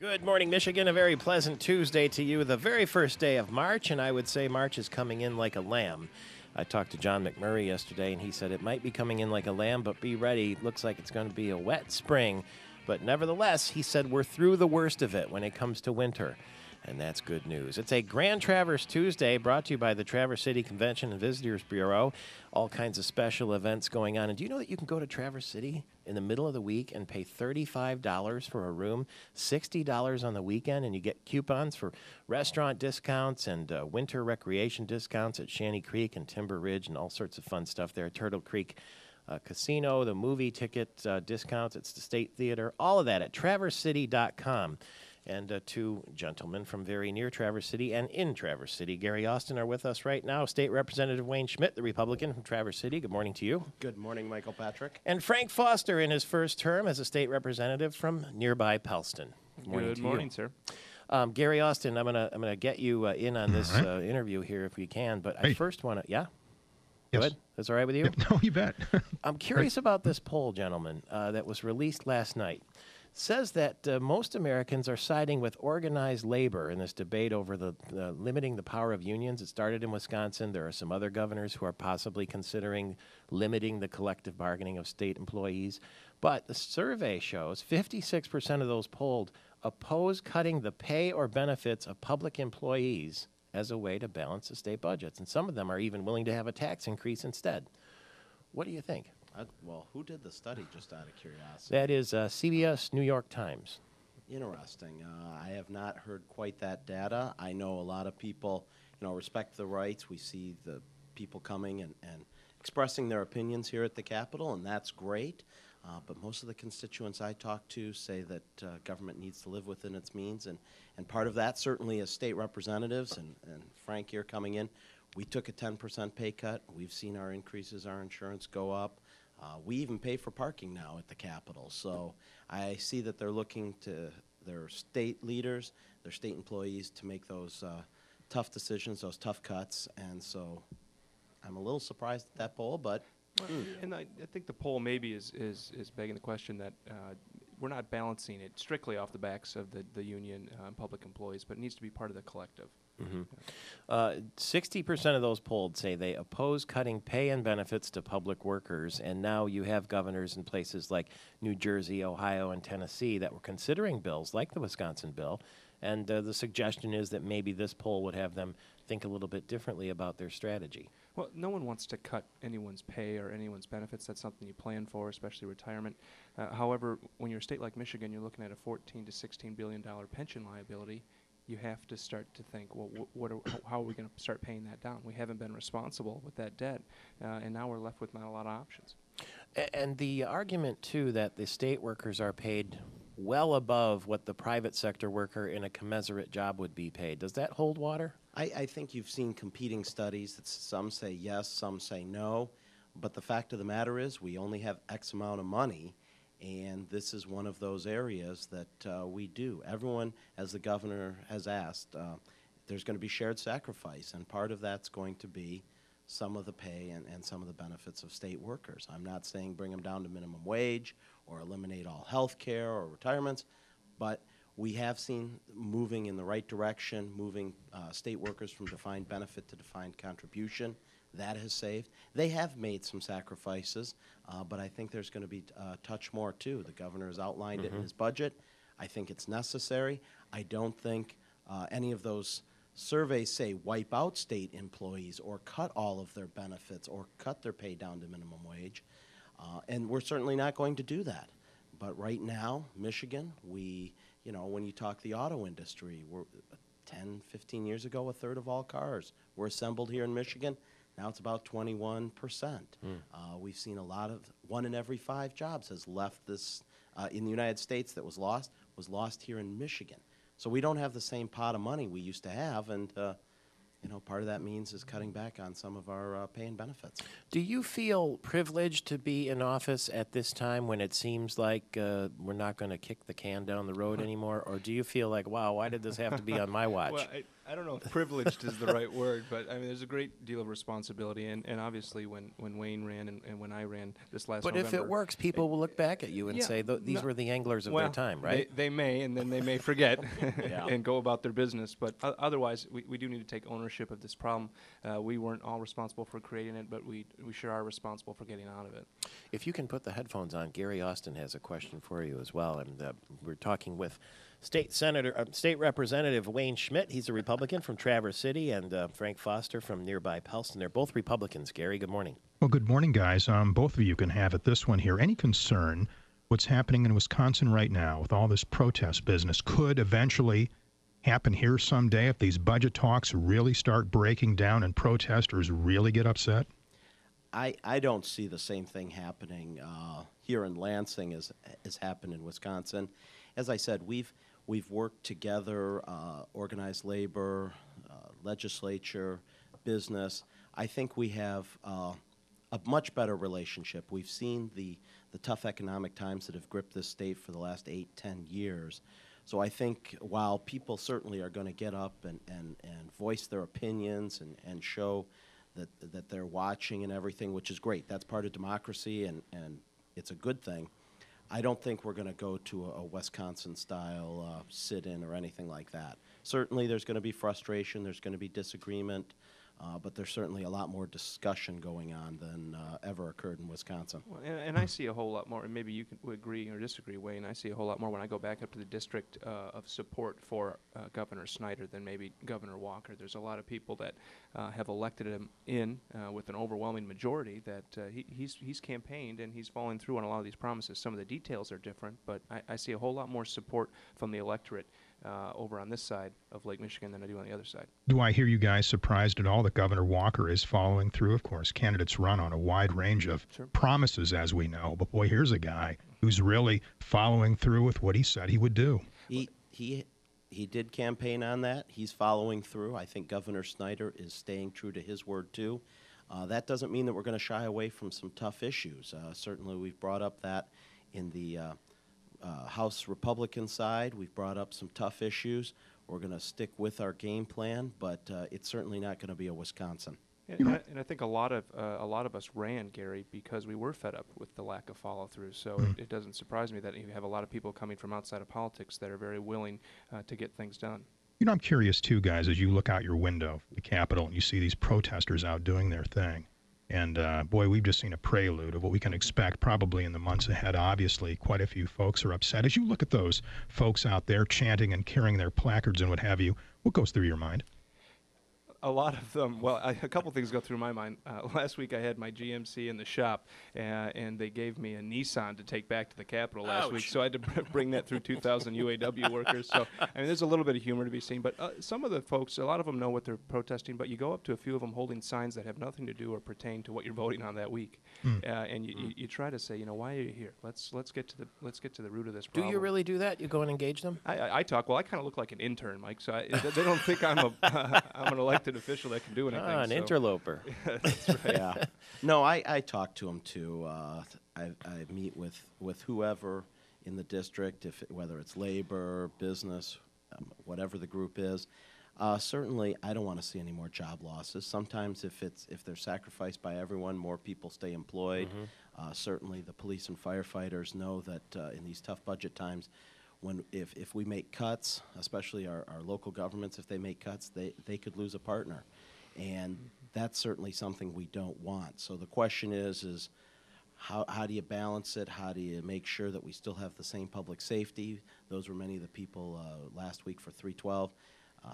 Good morning, Michigan. A very pleasant Tuesday to you, the very first day of March, and I would say March is coming in like a lamb. I talked to John McMurray yesterday, and he said it might be coming in like a lamb, but be ready. Looks like it's going to be a wet spring. But nevertheless, he said we're through the worst of it when it comes to winter, and that's good news. It's a Grand Traverse Tuesday brought to you by the Traverse City Convention and Visitors Bureau. All kinds of special events going on. And do you know that you can go to Traverse City in the middle of the week and pay $35 for a room, $60 on the weekend, and you get coupons for restaurant discounts and winter recreation discounts at Shanty Creek and Timber Ridge and all sorts of fun stuff there at Turtle Creek Casino, the movie ticket discounts, it's the State Theater, all of that at TraverseCity.com. And two gentlemen from very near Traverse City and in Traverse City, Gary Austin, are with us right now. State Representative Wayne Schmidt, the Republican from Traverse City. Good morning to you. Good morning, Michael Patrick. And Frank Foster in his first term as a state representative from nearby Pellston. Good morning, sir. Gary Austin, I'm gonna get you in on this interview here if we can, but I first want to, Yes. Good? That's all right with you? No, you bet. I'm curious about this poll, gentlemen, that was released last night. Says that most Americans are siding with organized labor in this debate over the limiting the power of unions. It started in Wisconsin. There are some other governors who are possibly considering limiting the collective bargaining of state employees. But the survey shows 56% of those polled oppose cutting the pay or benefits of public employees as a way to balance the state budgets. And some of them are even willing to have a tax increase instead. What do you think? Well, who did the study, just out of curiosity? That is CBS New York Times. Interesting. I have not heard quite that data. I know a lot of people, respect the rights. We see the people coming and expressing their opinions here at the Capitol, and that's great. But most of the constituents I talk to say that government needs to live within its means, and part of that certainly as state representatives, and Frank here coming in, we took a 10% pay cut. We've seen our increases, our insurance go up. We even pay for parking now at the Capitol. So I see that they're looking to their state leaders, their state employees to make those tough decisions, those tough cuts. And so I'm a little surprised at that poll, but... And I think the poll maybe is begging the question that we're not balancing it strictly off the backs of the union public employees, but it needs to be part of the collective. 60% of those polled say they oppose cutting pay and benefits to public workers, and now you have governors in places like New Jersey, Ohio, and Tennessee that were considering bills like the Wisconsin bill, and the suggestion is that maybe this poll would have them think a little bit differently about their strategy. Well, no one wants to cut anyone's pay or anyone's benefits. That's something you plan for, especially retirement. However, when you're a state like Michigan, you're looking at a $14 to $16 billion pension liability. You have to start to think, well, how are we going to start paying that down? We haven't been responsible with that debt, and now we're left with not a lot of options. And the argument, too, that the state workers are paid well above what the private sector worker in a commensurate job would be paid. Does that hold water? I think you've seen competing studies that some say yes, some say no. But the fact of the matter is we only have X amount of money, and this is one of those areas that we do. Everyone, as the governor has asked, there's going to be shared sacrifice, and part of that's going to be some of the pay and some of the benefits of state workers. I'm not saying bring them down to minimum wage or eliminate all health care or retirements, but we have seen moving in the right direction, moving state workers from defined benefit to defined contribution. That has saved. They have made some sacrifices, but I think there's going to be a touch more too. The governor has outlined it in his budget. I think it's necessary. I don't think any of those surveys say wipe out state employees or cut all of their benefits or cut their pay down to minimum wage. And we're certainly not going to do that. But right now, Michigan, when you talk the auto industry, 10, 15 years ago, a third of all cars were assembled here in Michigan. Now it's about 21%. We've seen a lot of 1 in every 5 jobs has left this in the United States that was lost here in Michigan. So we don't have the same pot of money we used to have, and part of that means is cutting back on some of our pay and benefits. Do you feel privileged to be in office at this time when it seems like we're not going to kick the can down the road anymore? Or do you feel like, wow, why did this have to be on my watch? Well, I don't know if privileged is the right word, but I mean, there's a great deal of responsibility. And obviously, when Wayne ran and when I ran this last But November, if it works, people will look back at you and say, these were the anglers of their time, right? They may, and then they may forget and go about their business. But otherwise, we do need to take ownership of this problem. We weren't all responsible for creating it, but we sure are responsible for getting out of it. If you can put the headphones on, Gary Austin has a question for you as well. And we're talking with State Representative Wayne Schmidt. He's a Republican from Traverse City, and Frank Foster from nearby Pellston. They're both Republicans. Gary, good morning. Well, good morning, guys. Both of you can have it. This one here. Any concern what's happening in Wisconsin right now with all this protest business could eventually happen here someday if these budget talks really start breaking down and protesters really get upset? I don't see the same thing happening here in Lansing as happened in Wisconsin. As I said, we've worked together, organized labor, legislature, business. I think we have a much better relationship. We've seen the tough economic times that have gripped this state for the last 8-10 years. So I think while people certainly are going to get up and voice their opinions and show that they're watching and everything, which is great. That's part of democracy, and it's a good thing. I don't think we're going to go to a Wisconsin-style sit-in or anything like that. Certainly there's going to be frustration, there's going to be disagreement, but there's certainly a lot more discussion going on than ever occurred in Wisconsin. Well, and I see a whole lot more, and maybe you can agree or disagree, Wayne. I see a whole lot more when I go back up to the district of support for Governor Snyder than maybe Governor Walker. There's a lot of people that have elected him in with an overwhelming majority that he's campaigned and he's following through on a lot of these promises. Some of the details are different, but I see a whole lot more support from the electorate over on this side of Lake Michigan than I do on the other side. Do I hear you guys surprised at all that Governor Walker is following through? Of course, candidates run on a wide range of promises, as we know, but boy, here's a guy who's really following through with what he said he would do. He did campaign on that. He's following through. I think Governor Snyder is staying true to his word, too. That doesn't mean that we're going to shy away from some tough issues. Certainly we've brought up that in the House Republican side. We've brought up some tough issues. We're going to stick with our game plan, but it's certainly not going to be a Wisconsin. And I think a lot of us ran, Gary, because we were fed up with the lack of follow-through. So it doesn't surprise me that you have a lot of people coming from outside of politics that are very willing to get things done. You know, I'm curious, too, guys, as you look out your window, the Capitol, and you see these protesters out doing their thing. And, boy, we've just seen a prelude of what we can expect probably in the months ahead. Obviously, quite a few folks are upset. As you look at those folks out there chanting and carrying their placards and what have you, what goes through your mind? A lot of them, well, a couple things go through my mind. Last week I had my GMC in the shop, and they gave me a Nissan to take back to the Capitol last week, so I had to bring that through 2,000 UAW workers. So, I mean, there's a little bit of humor to be seen, but some of the folks, a lot of them know what they're protesting, but you go up to a few of them holding signs that have nothing to do or pertain to what you're voting on that week, and you try to say, you know, why are you here? Let's get to the root of this problem. Do you really do that? You go and engage them? I talk. Well, I kind of look like an intern, Mike, so they don't think I'm an elected elected official that can do anything. An so. interloper. That's right. Yeah. No, I talk to him too. I meet with whoever in the district, whether it's labor, business, whatever the group is. Certainly, I don't want to see any more job losses. Sometimes, if they're sacrificed by everyone, more people stay employed. Certainly, the police and firefighters know that in these tough budget times, if we make cuts, especially our local governments, if they make cuts, they could lose a partner, and that's certainly something we don't want. So the question is how do you balance it? How do you make sure that we still have the same public safety? Those were many of the people last week for 312.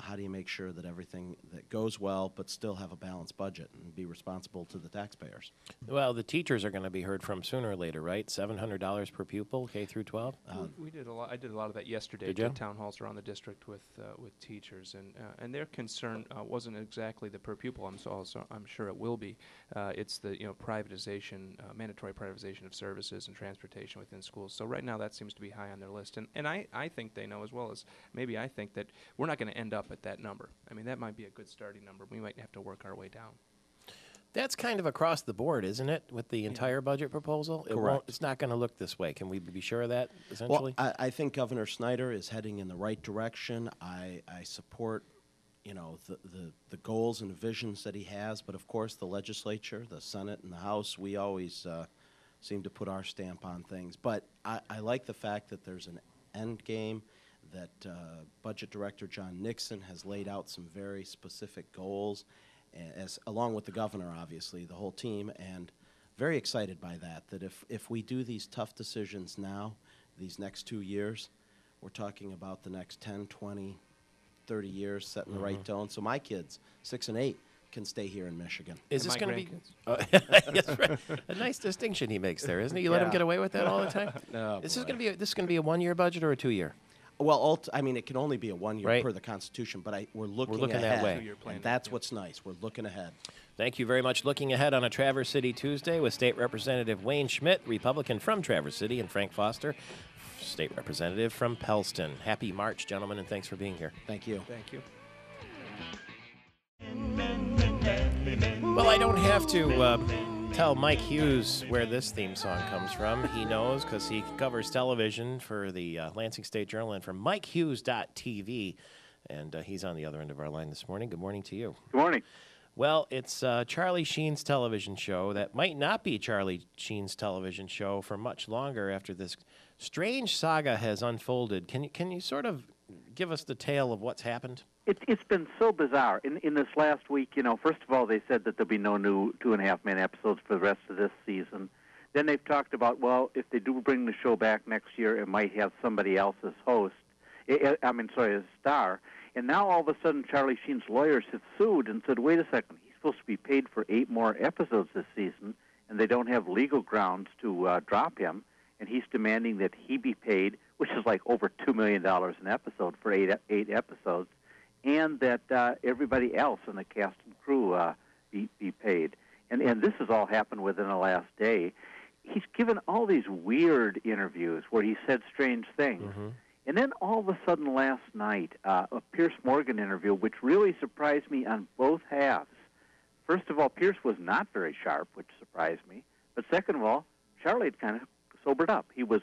How do you make sure that everything that goes well, but still have a balanced budget and be responsible to the taxpayers? Well, the teachers are going to be heard from sooner or later, right? $700 per pupil, K through 12. We did a lot. I did a lot of that yesterday. Did you? Town halls around the district with teachers, and their concern wasn't exactly the per pupil. I'm sure it will be. It's the privatization, mandatory privatization of services and transportation within schools. So right now that seems to be high on their list, and I think they know as well as maybe I think that we're not going to end up at that number. I mean, that might be a good starting number. We might have to work our way down. That's kind of across the board, isn't it, with the entire budget proposal? Correct. It's not going to look this way. Can we be sure of that, essentially? Well, I think Governor Snyder is heading in the right direction. I support, the goals and visions that he has, but of course the legislature, the Senate, and the House, we always seem to put our stamp on things. But I like the fact that there's an end game, that Budget Director John Nixon has laid out some very specific goals, along with the governor, obviously, the whole team, and very excited by that if we do these tough decisions now, these next 2 years, we're talking about the next 10, 20, 30 years setting the right tone. So my kids, 6 and 8, can stay here in Michigan. Is And this my going to be yes, right. A nice distinction he makes there, isn't it? You let him get away with that all the time? Oh, Is this boy. going to be a 1-year budget or a 2-year? Well, it can only be a 1 year Right. per the Constitution, but we're looking looking ahead. that way. 2-year plan, And that's yeah. what's nice. We're looking ahead. Thank you very much. Looking ahead on a Traverse City Tuesday with State Representative Wayne Schmidt, Republican from Traverse City, and Frank Foster, State Representative from Pellston. Happy March, gentlemen, and thanks for being here. Thank you. Thank you. Well, I don't have to tell Mike Hughes where this theme song comes from. He knows because he covers television for the Lansing State Journal and from MikeHughes.tv. And he's on the other end of our line this morning. Good morning to you. Good morning. Well, it's Charlie Sheen's television show that might not be Charlie Sheen's television show for much longer after this strange saga has unfolded. Can you sort of give us the tale of what's happened? It's been so bizarre. In this last week, first of all, they said that there'll be no new 2.5-Man episodes for the rest of this season. Then they've talked about, well, if they do bring the show back next year, it might have somebody else as host. As star. And now all of a sudden, Charlie Sheen's lawyers have sued and said, wait a second, he's supposed to be paid for 8 more episodes this season, and they don't have legal grounds to drop him, and he's demanding that he be paid, which is like over $2 million an episode for 8 episodes, and that everybody else in the cast and crew be paid. And this has all happened within the last day. He's given all these weird interviews where he said strange things. Mm-hmm. And then all of a sudden last night, a Pierce Morgan interview, which really surprised me on both halves. First of all, Pierce was not very sharp, which surprised me. But second of all, Charlie had kind of sobered up. He was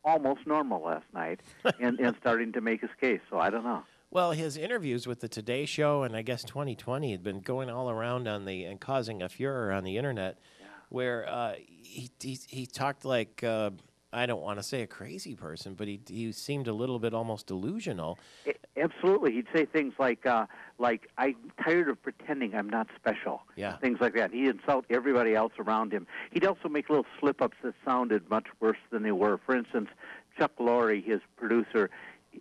almost normal last night and starting to make his case, so I don't know. Well, his interviews with the Today Show and I guess 2020 had been going all around and causing a furor on the internet, where he talked like I don't want to say a crazy person, but he seemed a little bit almost delusional. Absolutely, he'd say things like I'm tired of pretending I'm not special. Yeah. Things like that. He'd insult everybody else around him. He'd also make little slip-ups that sounded much worse than they were. For instance, Chuck Lorre, his producer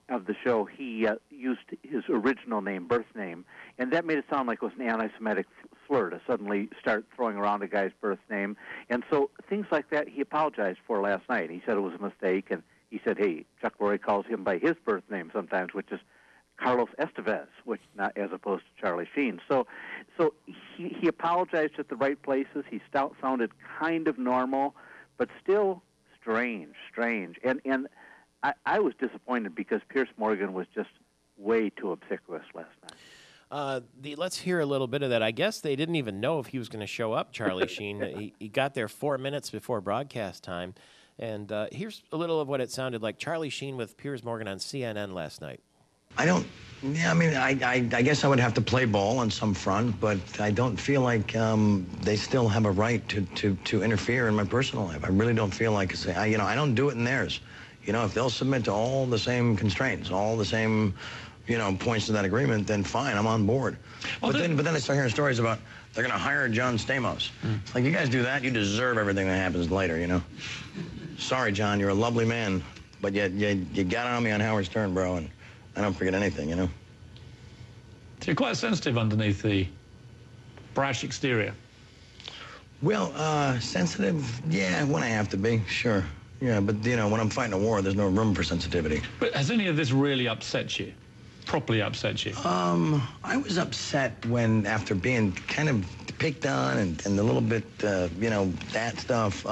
of the show, he used his original name, birth name, and that made it sound like it was an anti-Semitic slur to suddenly start throwing around a guy's birth name. And so things like that he apologized for last night. He said it was a mistake, and he said, hey, Chuck Lorre calls him by his birth name sometimes, which is Carlos Estevez, which not as opposed to Charlie Sheen. So he apologized at the right places. He sounded kind of normal, but still strange. And I was disappointed because Pierce Morgan was just way too obsequious last night. Let's hear a little bit of that. I guess they didn't even know if he was going to show up, Charlie Sheen. He got there 4 minutes before broadcast time. And here's a little of what it sounded like. Charlie Sheen with Piers Morgan on CNN last night. I guess I would have to play ball on some front, but I don't feel like they still have a right to interfere in my personal life. I really don't feel like I don't do it in theirs. If they'll submit to all the same constraints, all the same, points to that agreement, then fine, I'm on board. Well, but then I start hearing stories about they're going to hire John Stamos. It's like, you guys do that, you deserve everything that happens later, Sorry, John, you're a lovely man, but you got on me on Howard Stern, bro, and I don't forget anything, So you're quite sensitive underneath the brash exterior. Well, sensitive, yeah, when I have to be, sure. Yeah, but, when I'm fighting a war, there's no room for sensitivity. But has any of this really upset you? Properly upset you? I was upset when, after being kind of picked on and a little bit, that stuff,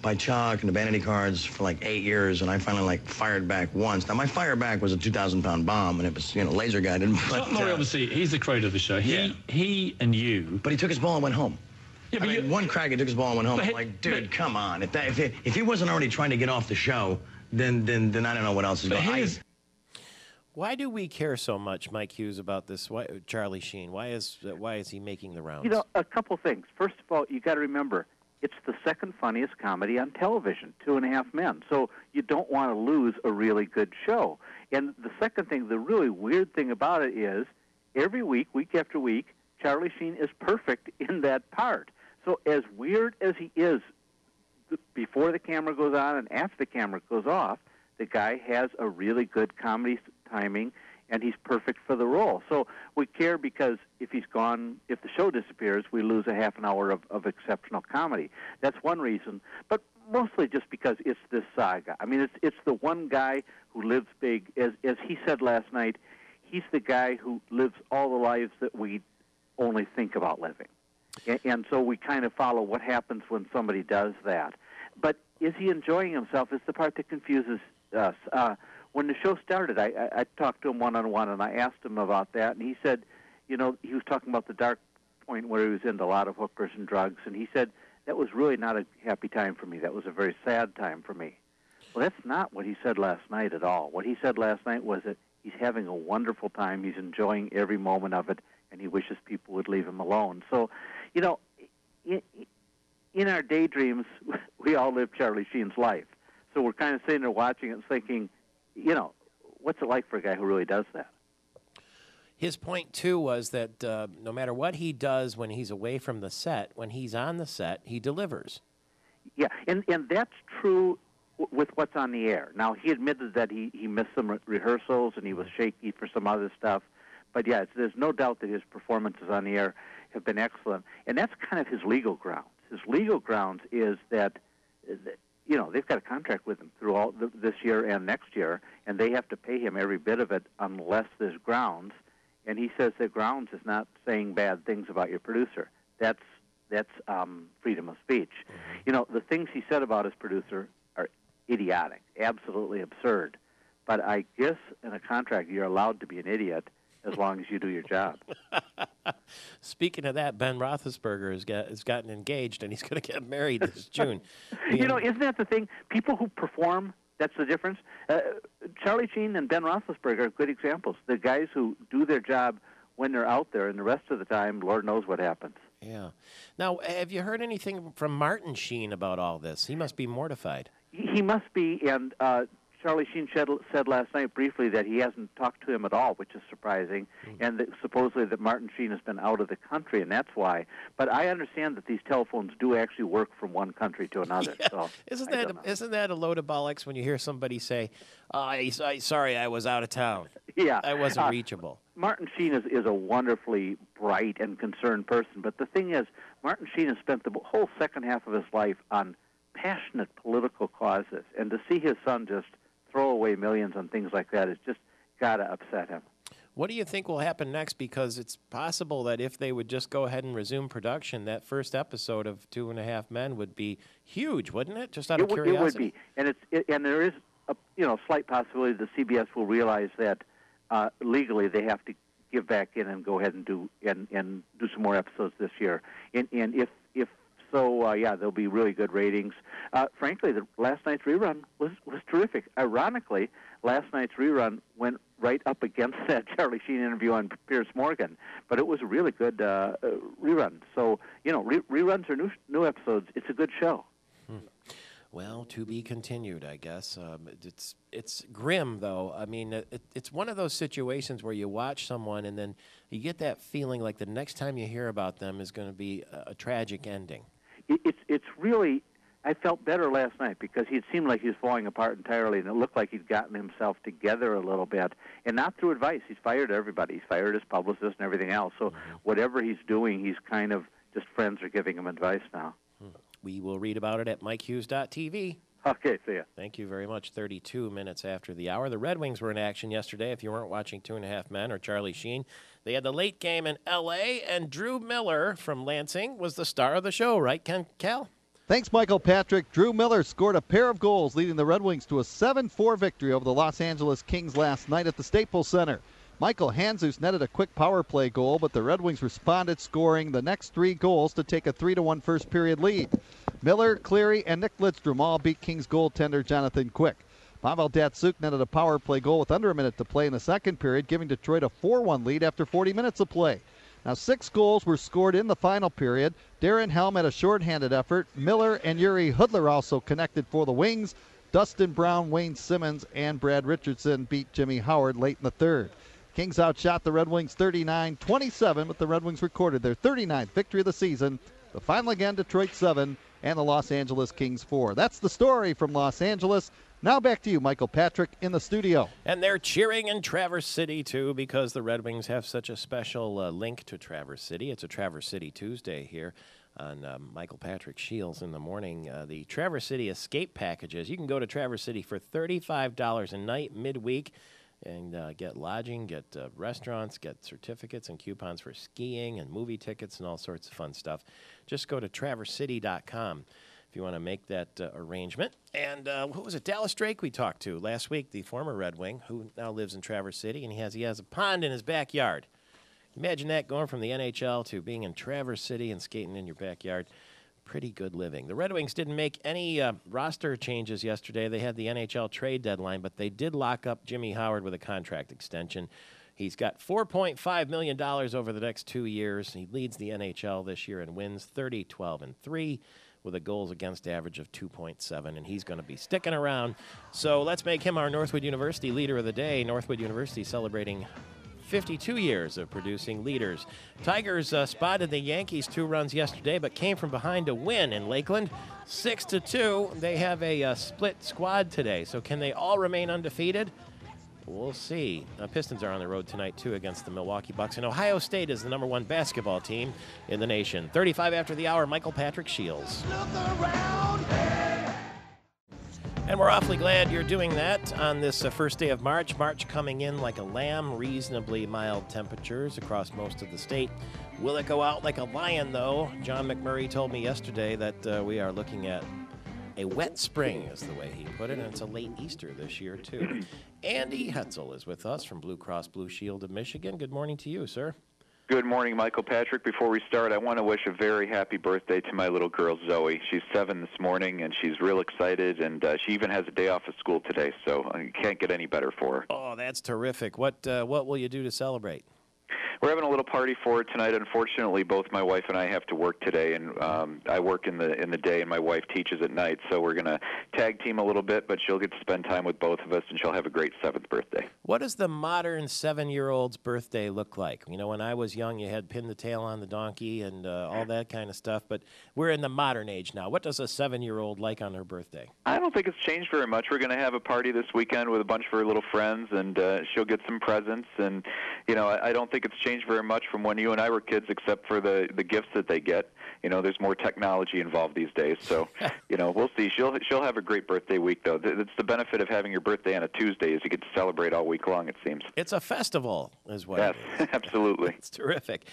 by Chuck and the Vanity Cards for like 8 years, and I finally fired back once. Now my fire back was a 2,000-pound bomb, and it was laser guided. But Chuck Lorre, obviously, he's the creator of the show. He and you. But he took his ball and went home. Yeah, but one crack, he took his ball and went home. I'm like, dude, come on. If he wasn't already trying to get off the show, then I don't know what else is going on. Why do we care so much, Mike Hughes, about this? Why, Charlie Sheen? Why is he making the rounds? A couple things. First of all, you got to remember, it's the second funniest comedy on television, 2.5 Men. So you don't want to lose a really good show. And the second thing, the really weird thing about it is, every week, week after week, Charlie Sheen is perfect in that part. So as weird as he is before the camera goes on and after the camera goes off, the guy has a really good comedy timing, and he's perfect for the role. So we care because if he's gone, if the show disappears, we lose a half an hour of exceptional comedy. That's one reason, but mostly just because it's this saga. I mean, it's the one guy who lives big. As he said last night, he's the guy who lives all the lives that we only think about living. And so we kind of follow what happens when somebody does that. But is he enjoying himself is the part that confuses us. When the show started, I talked to him one-on-one, and I asked him about that, and he said, he was talking about the dark point where he was into a lot of hookers and drugs, and he said, that was really not a happy time for me. That was a very sad time for me. Well, that's not what he said last night at all. What he said last night was that he's having a wonderful time, he's enjoying every moment of it, and he wishes people would leave him alone. So, in our daydreams, we all live Charlie Sheen's life. So we're kind of sitting there watching it and thinking, what's it like for a guy who really does that? His point, too, was that no matter what he does when he's away from the set, when he's on the set, he delivers. Yeah, and that's true with what's on the air. Now, he admitted that he missed some rehearsals and he was shaky for some other stuff. But, yeah, there's no doubt that his performances on the air have been excellent. And that's kind of his legal grounds. His legal grounds is that, they've got a contract with him through all this year and next year, and they have to pay him every bit of it unless there's grounds. And he says that grounds is not saying bad things about your producer. That's freedom of speech. The things he said about his producer are idiotic, absolutely absurd. But I guess in a contract you're allowed to be an idiot as long as you do your job. Speaking of that, Ben Roethlisberger has gotten engaged, and he's going to get married this June. Isn't that the thing? People who perform, that's the difference. Charlie Sheen and Ben Roethlisberger are good examples. The guys who do their job when they're out there, and the rest of the time, Lord knows what happens. Yeah. Now, have you heard anything from Martin Sheen about all this? He must be mortified. He must be, and Charlie Sheen said last night briefly that he hasn't talked to him at all, which is surprising, and that supposedly that Martin Sheen has been out of the country, and that's why. But I understand that these telephones do actually work from one country to another. Yeah. So Isn't that a load of bollocks when you hear somebody say, sorry, I was out of town. Yeah. I wasn't reachable. Martin Sheen is a wonderfully bright and concerned person, but the thing is, Martin Sheen has spent the whole second half of his life on passionate political causes, and to see his son just throw away millions on things like that is just got to upset him. What do you think will happen next? Because it's possible that if they would just go ahead and resume production, that first episode of 2.5 Men would be huge, wouldn't it? Just out of curiosity. It would be, and there is a slight possibility that CBS will realize that legally they have to give back in and go ahead and do some more episodes this year. And if so, there'll be really good ratings. Frankly, the last night's rerun was terrific. Ironically, last night's rerun went right up against that Charlie Sheen interview on Piers Morgan, but it was a really good rerun. So, reruns are new episodes. It's a good show. Well, to be continued, I guess. It's grim, though. I mean, it's one of those situations where you watch someone and then you get that feeling like the next time you hear about them is going to be a tragic ending. It's really. I felt better last night because it seemed like he was falling apart entirely, and it looked like he'd gotten himself together a little bit, and not through advice. He's fired everybody. He's fired his publicist and everything else. So whatever he's doing, he's kind of just friends are giving him advice now. We will read about it at MikeHughes.tv. Okay, see ya. Thank you very much. 32 minutes after the hour. The Red Wings were in action yesterday. If you weren't watching 2.5 Men or Charlie Sheen, they had the late game in L.A., and Drew Miller from Lansing was the star of the show, right, Cal? Thanks, Michael Patrick. Drew Miller scored a pair of goals, leading the Red Wings to a 7-4 victory over the Los Angeles Kings last night at the Staples Center. Michael Handzus netted a quick power play goal, but the Red Wings responded, scoring the next 3 goals to take a 3-1 first-period lead. Miller, Cleary, and Nick Lidstrom all beat Kings goaltender Jonathan Quick. Pavel Datsyuk netted a power play goal with under a minute to play in the second period, giving Detroit a 4-1 lead after 40 minutes of play. Now, 6 goals were scored in the final period. Darren Helm had a shorthanded effort. Miller and Yuri Hudler also connected for the Wings. Dustin Brown, Wayne Simmons, and Brad Richardson beat Jimmy Howard late in the third. Kings outshot the Red Wings 39-27, but the Red Wings recorded their 39th victory of the season. The final again, Detroit 7 and the Los Angeles Kings 4. That's the story from Los Angeles. Now back to you, Michael Patrick, in the studio. And they're cheering in Traverse City, too, because the Red Wings have such a special link to Traverse City. It's a Traverse City Tuesday here on Michael Patrick Shields in the morning. The Traverse City escape packages. You can go to Traverse City for $35 a night midweek and get lodging, get restaurants, get certificates and coupons for skiing and movie tickets and all sorts of fun stuff. Just go to traversecity.com if you want to make that arrangement. And who was it? Dallas Drake we talked to last week, the former Red Wing, who now lives in Traverse City, and he has a pond in his backyard. Imagine that, going from the NHL to being in Traverse City and skating in your backyard. Pretty good living. The Red Wings didn't make any roster changes yesterday. They had the NHL trade deadline, but they did lock up Jimmy Howard with a contract extension. He's got $4.5 million over the next 2 years. He leads the NHL this year in wins, 30-12-3, with a goals against average of 2.7, and he's going to be sticking around. So let's make him our Northwood University Leader of the Day. Northwood University celebrating 52 years of producing leaders. Tigers spotted the Yankees 2 runs yesterday, but came from behind to win in Lakeland, 6-2. They have a split squad today, so can they all remain undefeated? We'll see. Pistons are on the road tonight, too, against the Milwaukee Bucks. And Ohio State is the #1 basketball team in the nation. 35 after the hour, Michael Patrick Shields. And we're awfully glad you're doing that on this first day of March. March coming in like a lamb, reasonably mild temperatures across most of the state. Will it go out like a lion, though? John McMurray told me yesterday that we are looking at a wet spring, is the way he put it, and it's a late Easter this year, too. Andy Hetzel is with us from Blue Cross Blue Shield of Michigan. Good morning to you, sir. Good morning, Michael Patrick. Before we start, I want to wish a very happy birthday to my little girl, Zoe. She's 7 this morning, and she's real excited, and she even has a day off of school today, so you can't get any better for her. Oh, that's terrific. What will you do to celebrate? We're having a little party for her tonight. Unfortunately, both my wife and I have to work today, and I work in the day, and my wife teaches at night. So we're going to tag team a little bit, but she'll get to spend time with both of us, and she'll have a great 7th birthday. What does the modern 7-year-old's birthday look like? You know, when I was young, you had pin the tail on the donkey and all that kind of stuff, but we're in the modern age now. What does a 7-year-old like on her birthday? I don't think it's changed very much. We're going to have a party this weekend with a bunch of her little friends, and she'll get some presents, and, you know, I don't think it's changed very much from when you and I were kids, except for the gifts that they get. You know, there's more technology involved these days, so you know, we'll see. She'll have a great birthday week, though. It's the benefit of having your birthday on a Tuesday is you get to celebrate all week long. It seems it's a festival, is what. Yes, it is. Absolutely. It's terrific.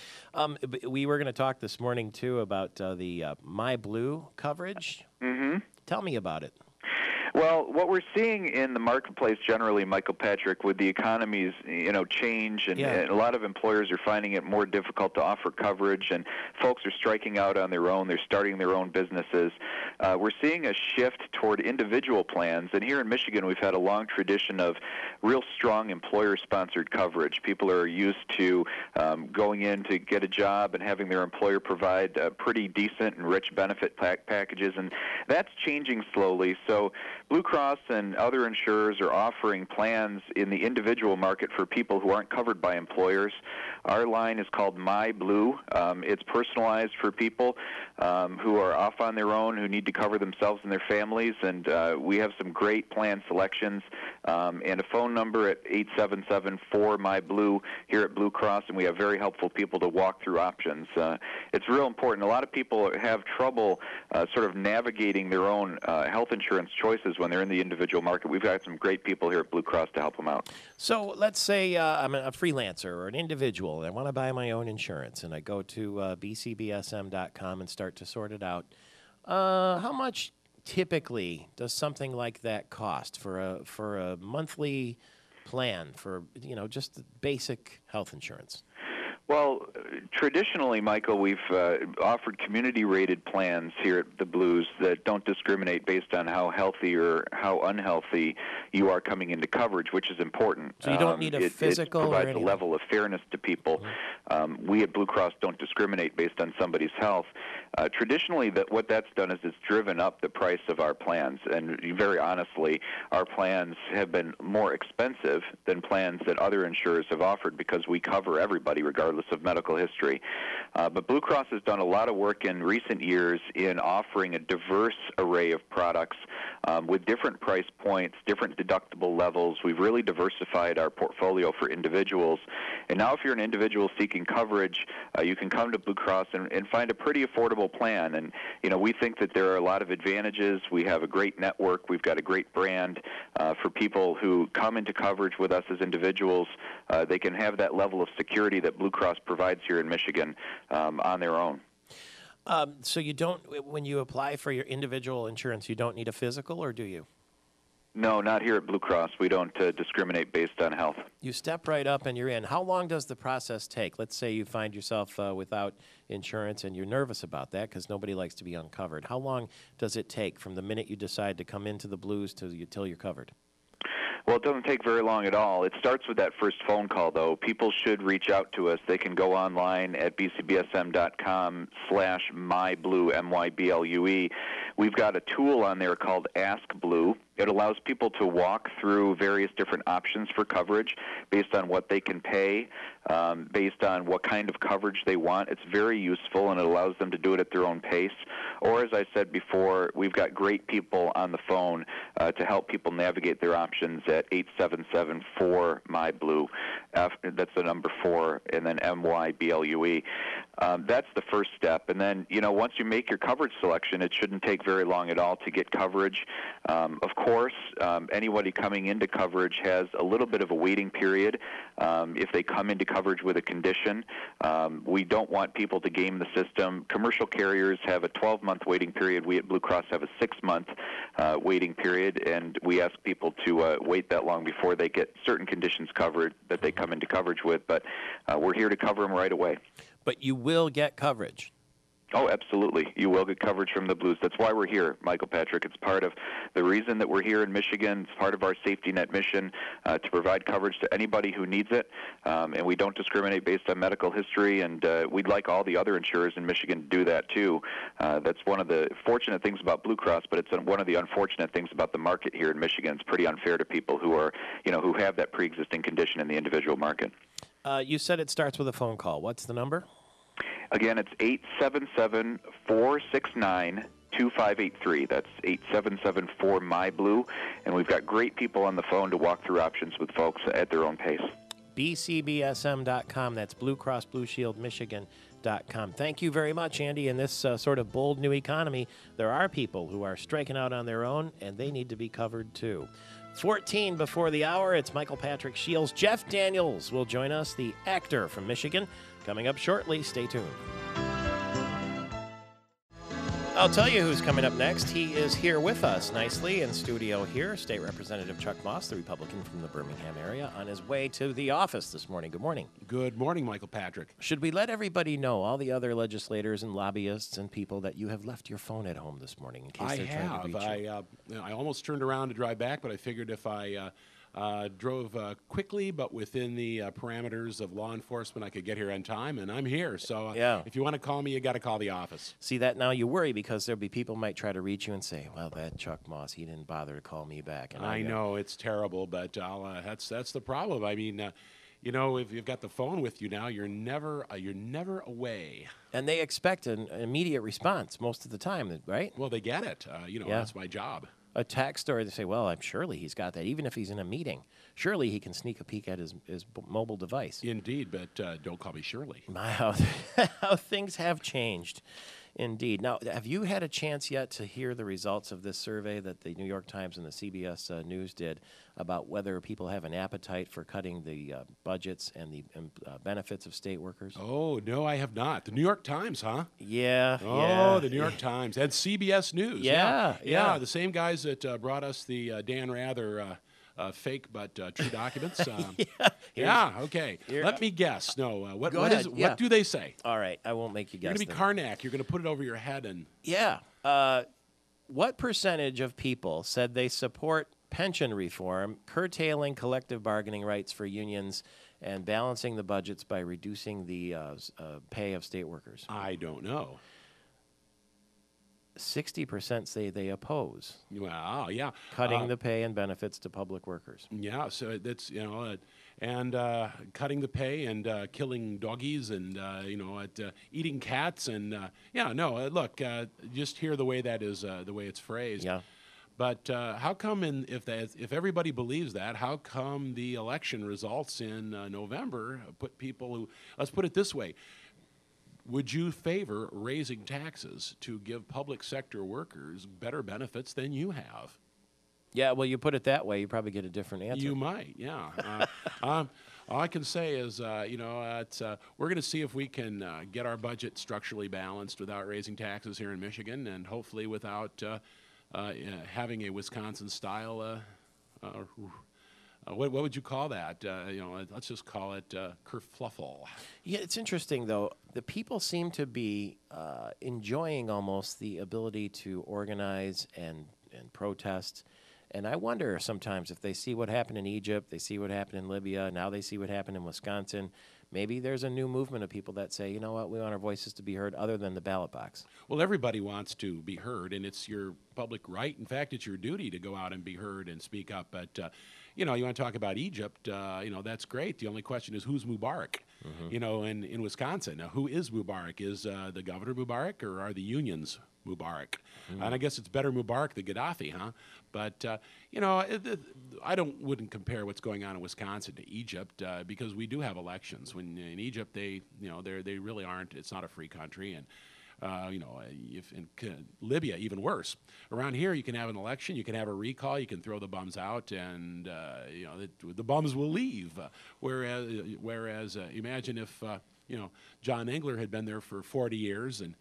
We were going to talk this morning too about the My Blue coverage. Mm-hmm. Tell me about it. Well, what we're seeing in the marketplace generally, Michael Patrick, with the economy's change, and a lot of employers are finding it more difficult to offer coverage, and folks are striking out on their own. They're starting their own businesses. We're seeing a shift toward individual plans, and here in Michigan, we've had a long tradition of real strong employer-sponsored coverage. People are used to going in to get a job and having their employer provide pretty decent and rich benefit packages, and that's changing slowly. So Blue Cross and other insurers are offering plans in the individual market for people who aren't covered by employers. Our line is called My Blue. It's personalized for people who are off on their own, who need to cover themselves and their families, and we have some great plan selections and a phone number at 877-4MY-BLUE here at Blue Cross, and we have very helpful people to walk through options. It's real important. A lot of people have trouble sort of navigating their own health insurance choices when they're in the individual market. We've got some great people here at Blue Cross to help them out. So let's say I'm a freelancer or an individual, and I want to buy my own insurance, and I go to bcbsm.com and start to sort it out. How much typically does something like that cost for a monthly plan for just the basic health insurance? Well, traditionally, Michael, we've offered community-rated plans here at the Blues that don't discriminate based on how healthy or how unhealthy you are coming into coverage, which is important. So you don't need a physical or anything. It provides or anything. a level of fairness to people. We at Blue Cross don't discriminate based on somebody's health. Traditionally, what that's done is it's driven up the price of our plans, and very honestly, our plans have been more expensive than plans that other insurers have offered because we cover everybody regardless of medical history. But Blue Cross has done a lot of work in recent years in offering a diverse array of products with different price points, different deductible levels. We've really diversified our portfolio for individuals. And now if you're an individual seeking coverage, you can come to Blue Cross and find a pretty affordable plan. And, we think that there are a lot of advantages. We have a great network. We've got a great brand for people who come into coverage with us as individuals. They can have that level of security that Blue Cross provides here in Michigan on their own. So you don't, when you apply for your individual insurance, you don't need a physical, or do you? No, not here at Blue Cross. We don't discriminate based on health. You step right up and you're in. How long does the process take? Let's say you find yourself without insurance and you're nervous about that because nobody likes to be uncovered. How long does it take from the minute you decide to come into the Blues till you're covered? Well, it doesn't take very long at all. It starts with that first phone call, though. People should reach out to us. They can go online at bcbsm.com/myblue, MYBLUE. We've got a tool on there called Ask Blue. It allows people to walk through various different options for coverage based on what they can pay, based on what kind of coverage they want. It's very useful, and it allows them to do it at their own pace. Or, as I said before, we've got great people on the phone to help people navigate their options at 877-4MY-BLUE. That's the number 4, and then MYBLUE. That's the first step. And then, once you make your coverage selection, it shouldn't take very long at all to get coverage. Of course, anybody coming into coverage has a little bit of a waiting period. If they come into coverage with a condition, we don't want people to game the system. Commercial carriers have a 12-month waiting period. We at Blue Cross have a 6-month waiting period, and we ask people to wait that long before they get certain conditions covered that they come into coverage with. But we're here to cover them right away. But you will get coverage. Oh, absolutely. You will get coverage from the Blues. That's why we're here, Michael Patrick. It's part of the reason that we're here in Michigan. It's part of our safety net mission to provide coverage to anybody who needs it. And we don't discriminate based on medical history, and we'd like all the other insurers in Michigan to do that too. That's one of the fortunate things about Blue Cross, but it's one of the unfortunate things about the market here in Michigan. It's pretty unfair to people who are, who have that pre-existing condition in the individual market. You said it starts with a phone call. What's the number? Again, it's 877-469-2583. That's 877-4MY-BLUE. And we've got great people on the phone to walk through options with folks at their own pace. BCBSM.com. That's Blue Cross Blue Shield Michigan.com. Thank you very much, Andy. In this sort of bold new economy, there are people who are striking out on their own, and they need to be covered too. 14 before the hour, it's Michael Patrick Shields. Jeff Daniels will join us, the actor from Michigan. Coming up shortly. Stay tuned. I'll tell you who's coming up next. He is here with us nicely in studio here. State Representative Chuck Moss, the Republican from the Birmingham area, on his way to the office this morning. Good morning. Good morning, Michael Patrick. Should we let everybody know, all the other legislators and lobbyists and people, that you have left your phone at home this morning in case they're trying to reach you? I almost turned around to drive back, but I figured if I drove quickly, but within the parameters of law enforcement, I could get here on time, and I'm here. So if you want to call me, you got to call the office. See that now you worry because there'll be people might try to reach you and say, well, that Chuck Moss, he didn't bother to call me back. And I know it's terrible, but that's the problem. I mean, if you've got the phone with you now, you're never away. And they expect an immediate response most of the time, right? Well, they get it. That's my job. A text, or they say, well, surely he's got that. Even if he's in a meeting, surely he can sneak a peek at his mobile device. Indeed, but don't call me Shirley. How things have changed. Indeed. Now, have you had a chance yet to hear the results of this survey that the New York Times and the CBS News did about whether people have an appetite for cutting the budgets and the benefits of state workers? Oh, no, I have not. The New York Times, huh? Yeah. Oh, the New York Times. And CBS News. Yeah. The same guys that brought us the Dan Rather fake but true documents. Okay. Let me guess. No, what do they say? All right, I won't make you guess. You're going to be Karnak. You're going to put it over your head and. Yeah. What percentage of people said they support pension reform, curtailing collective bargaining rights for unions, and balancing the budgets by reducing the pay of state workers? I don't know. 60% say they oppose. Wow, yeah. Cutting the pay and benefits to public workers. Yeah, so that's, and cutting the pay and killing doggies and, eating cats and, look, just hear the way that is, the way it's phrased. Yeah. But how come, if everybody believes that, how come the election results in November let's put it this way, would you favor raising taxes to give public sector workers better benefits than you have? Yeah, well, you put it that way, you probably get a different answer. You might, yeah. All I can say is, we're going to see if we can get our budget structurally balanced without raising taxes here in Michigan, and hopefully without having a Wisconsin-style. What would you call that? Let's just call it kerfluffle. Yeah, it's interesting, though. The people seem to be enjoying almost the ability to organize and protest. And I wonder sometimes if they see what happened in Egypt, they see what happened in Libya, now they see what happened in Wisconsin, maybe there's a new movement of people that say, you know what, we want our voices to be heard other than the ballot box. Well, everybody wants to be heard, and it's your public right. In fact, it's your duty to go out and be heard and speak up. But, you want to talk about Egypt, that's great. The only question is who's Mubarak? Mm-hmm. In Wisconsin. Now, who is Mubarak? Is the governor Mubarak, or are the unions Mubarak? Mm-hmm. And I guess it's better Mubarak than Gaddafi, huh? But, I wouldn't compare what's going on in Wisconsin to Egypt because we do have elections. When in Egypt, they really aren't. It's not a free country, and if in Libya, even worse. Around here, you can have an election, you can have a recall, you can throw the bums out, and the bums will leave. Whereas imagine if John Engler had been there for 40 years, and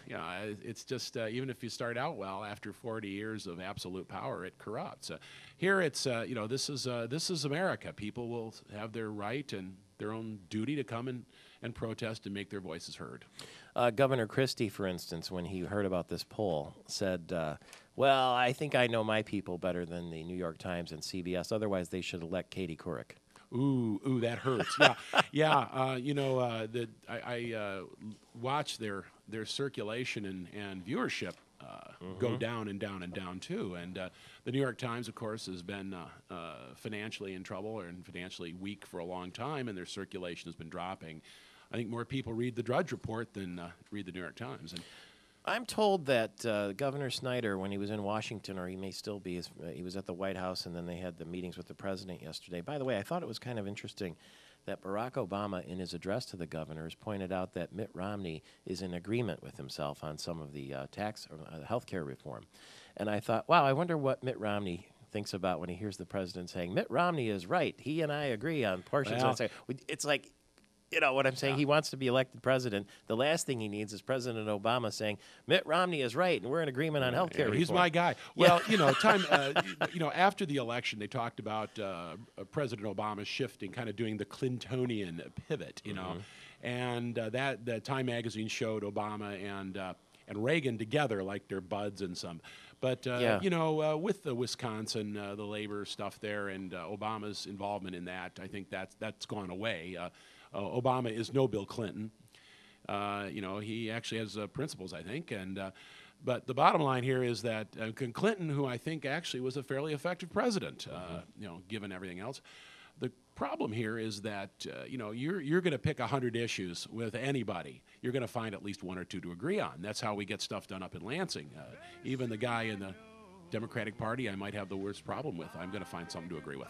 it's just even if you start out well, after 40 years of absolute power, it corrupts. Here, it's this is America. People will have their right and their own duty to come and protest and make their voices heard. Governor Christie, for instance, when he heard about this poll, said, well, I think I know my people better than the New York Times and CBS. Otherwise, they should elect Katie Couric. Ooh, that hurts. Yeah. I watch their circulation and viewership go down and down and down too. And the New York Times, of course, has been financially in trouble and financially weak for a long time, and their circulation has been dropping. I think more people read the Drudge Report than read the New York Times. And I'm told that Governor Snyder, when he was in Washington, or he may still be, he was at the White House, and then they had the meetings with the president yesterday. By the way, I thought it was kind of interesting that Barack Obama, in his address to the governors, pointed out that Mitt Romney is in agreement with himself on some of the tax or health care reform. And I thought, wow, I wonder what Mitt Romney thinks about when he hears the president saying, Mitt Romney is right. He and I agree on portions. Well, it's like, You know what I'm saying? He wants to be elected president. The last thing he needs is President Obama saying, Mitt Romney is right, and we're in agreement on health care reform. He's my guy. Well, after the election, they talked about President Obama shifting, kind of doing the Clintonian pivot, you know. And that Time magazine showed Obama and Reagan together like they're buds and some. But, with the Wisconsin, the labor stuff there and Obama's involvement in that, I think that's gone away. Obama is no Bill Clinton. He actually has principles, I think. But the bottom line here is that Clinton, who I think actually was a fairly effective president, given everything else, the problem here is that you're going to pick 100 issues with anybody. You're going to find at least one or two to agree on. That's how we get stuff done up in Lansing. Even the guy in the Democratic Party I might have the worst problem with, I'm going to find something to agree with.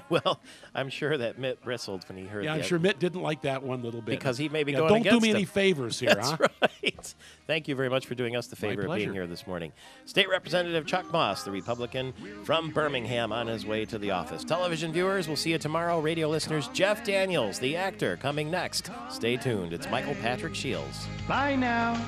Well, I'm sure that Mitt bristled when he heard that. Yeah, I'm sure Mitt didn't like that one little bit. Because he may be going don't against do me him. any favors here, That's huh? right. Thank you very much for doing us the favor of being here this morning. State Representative Chuck Moss, the Republican from Birmingham, on his way to the office. Television viewers, we'll see you tomorrow. Radio listeners, Jeff Daniels, the actor, coming next. Stay tuned. It's Michael Patrick Shields. Bye now.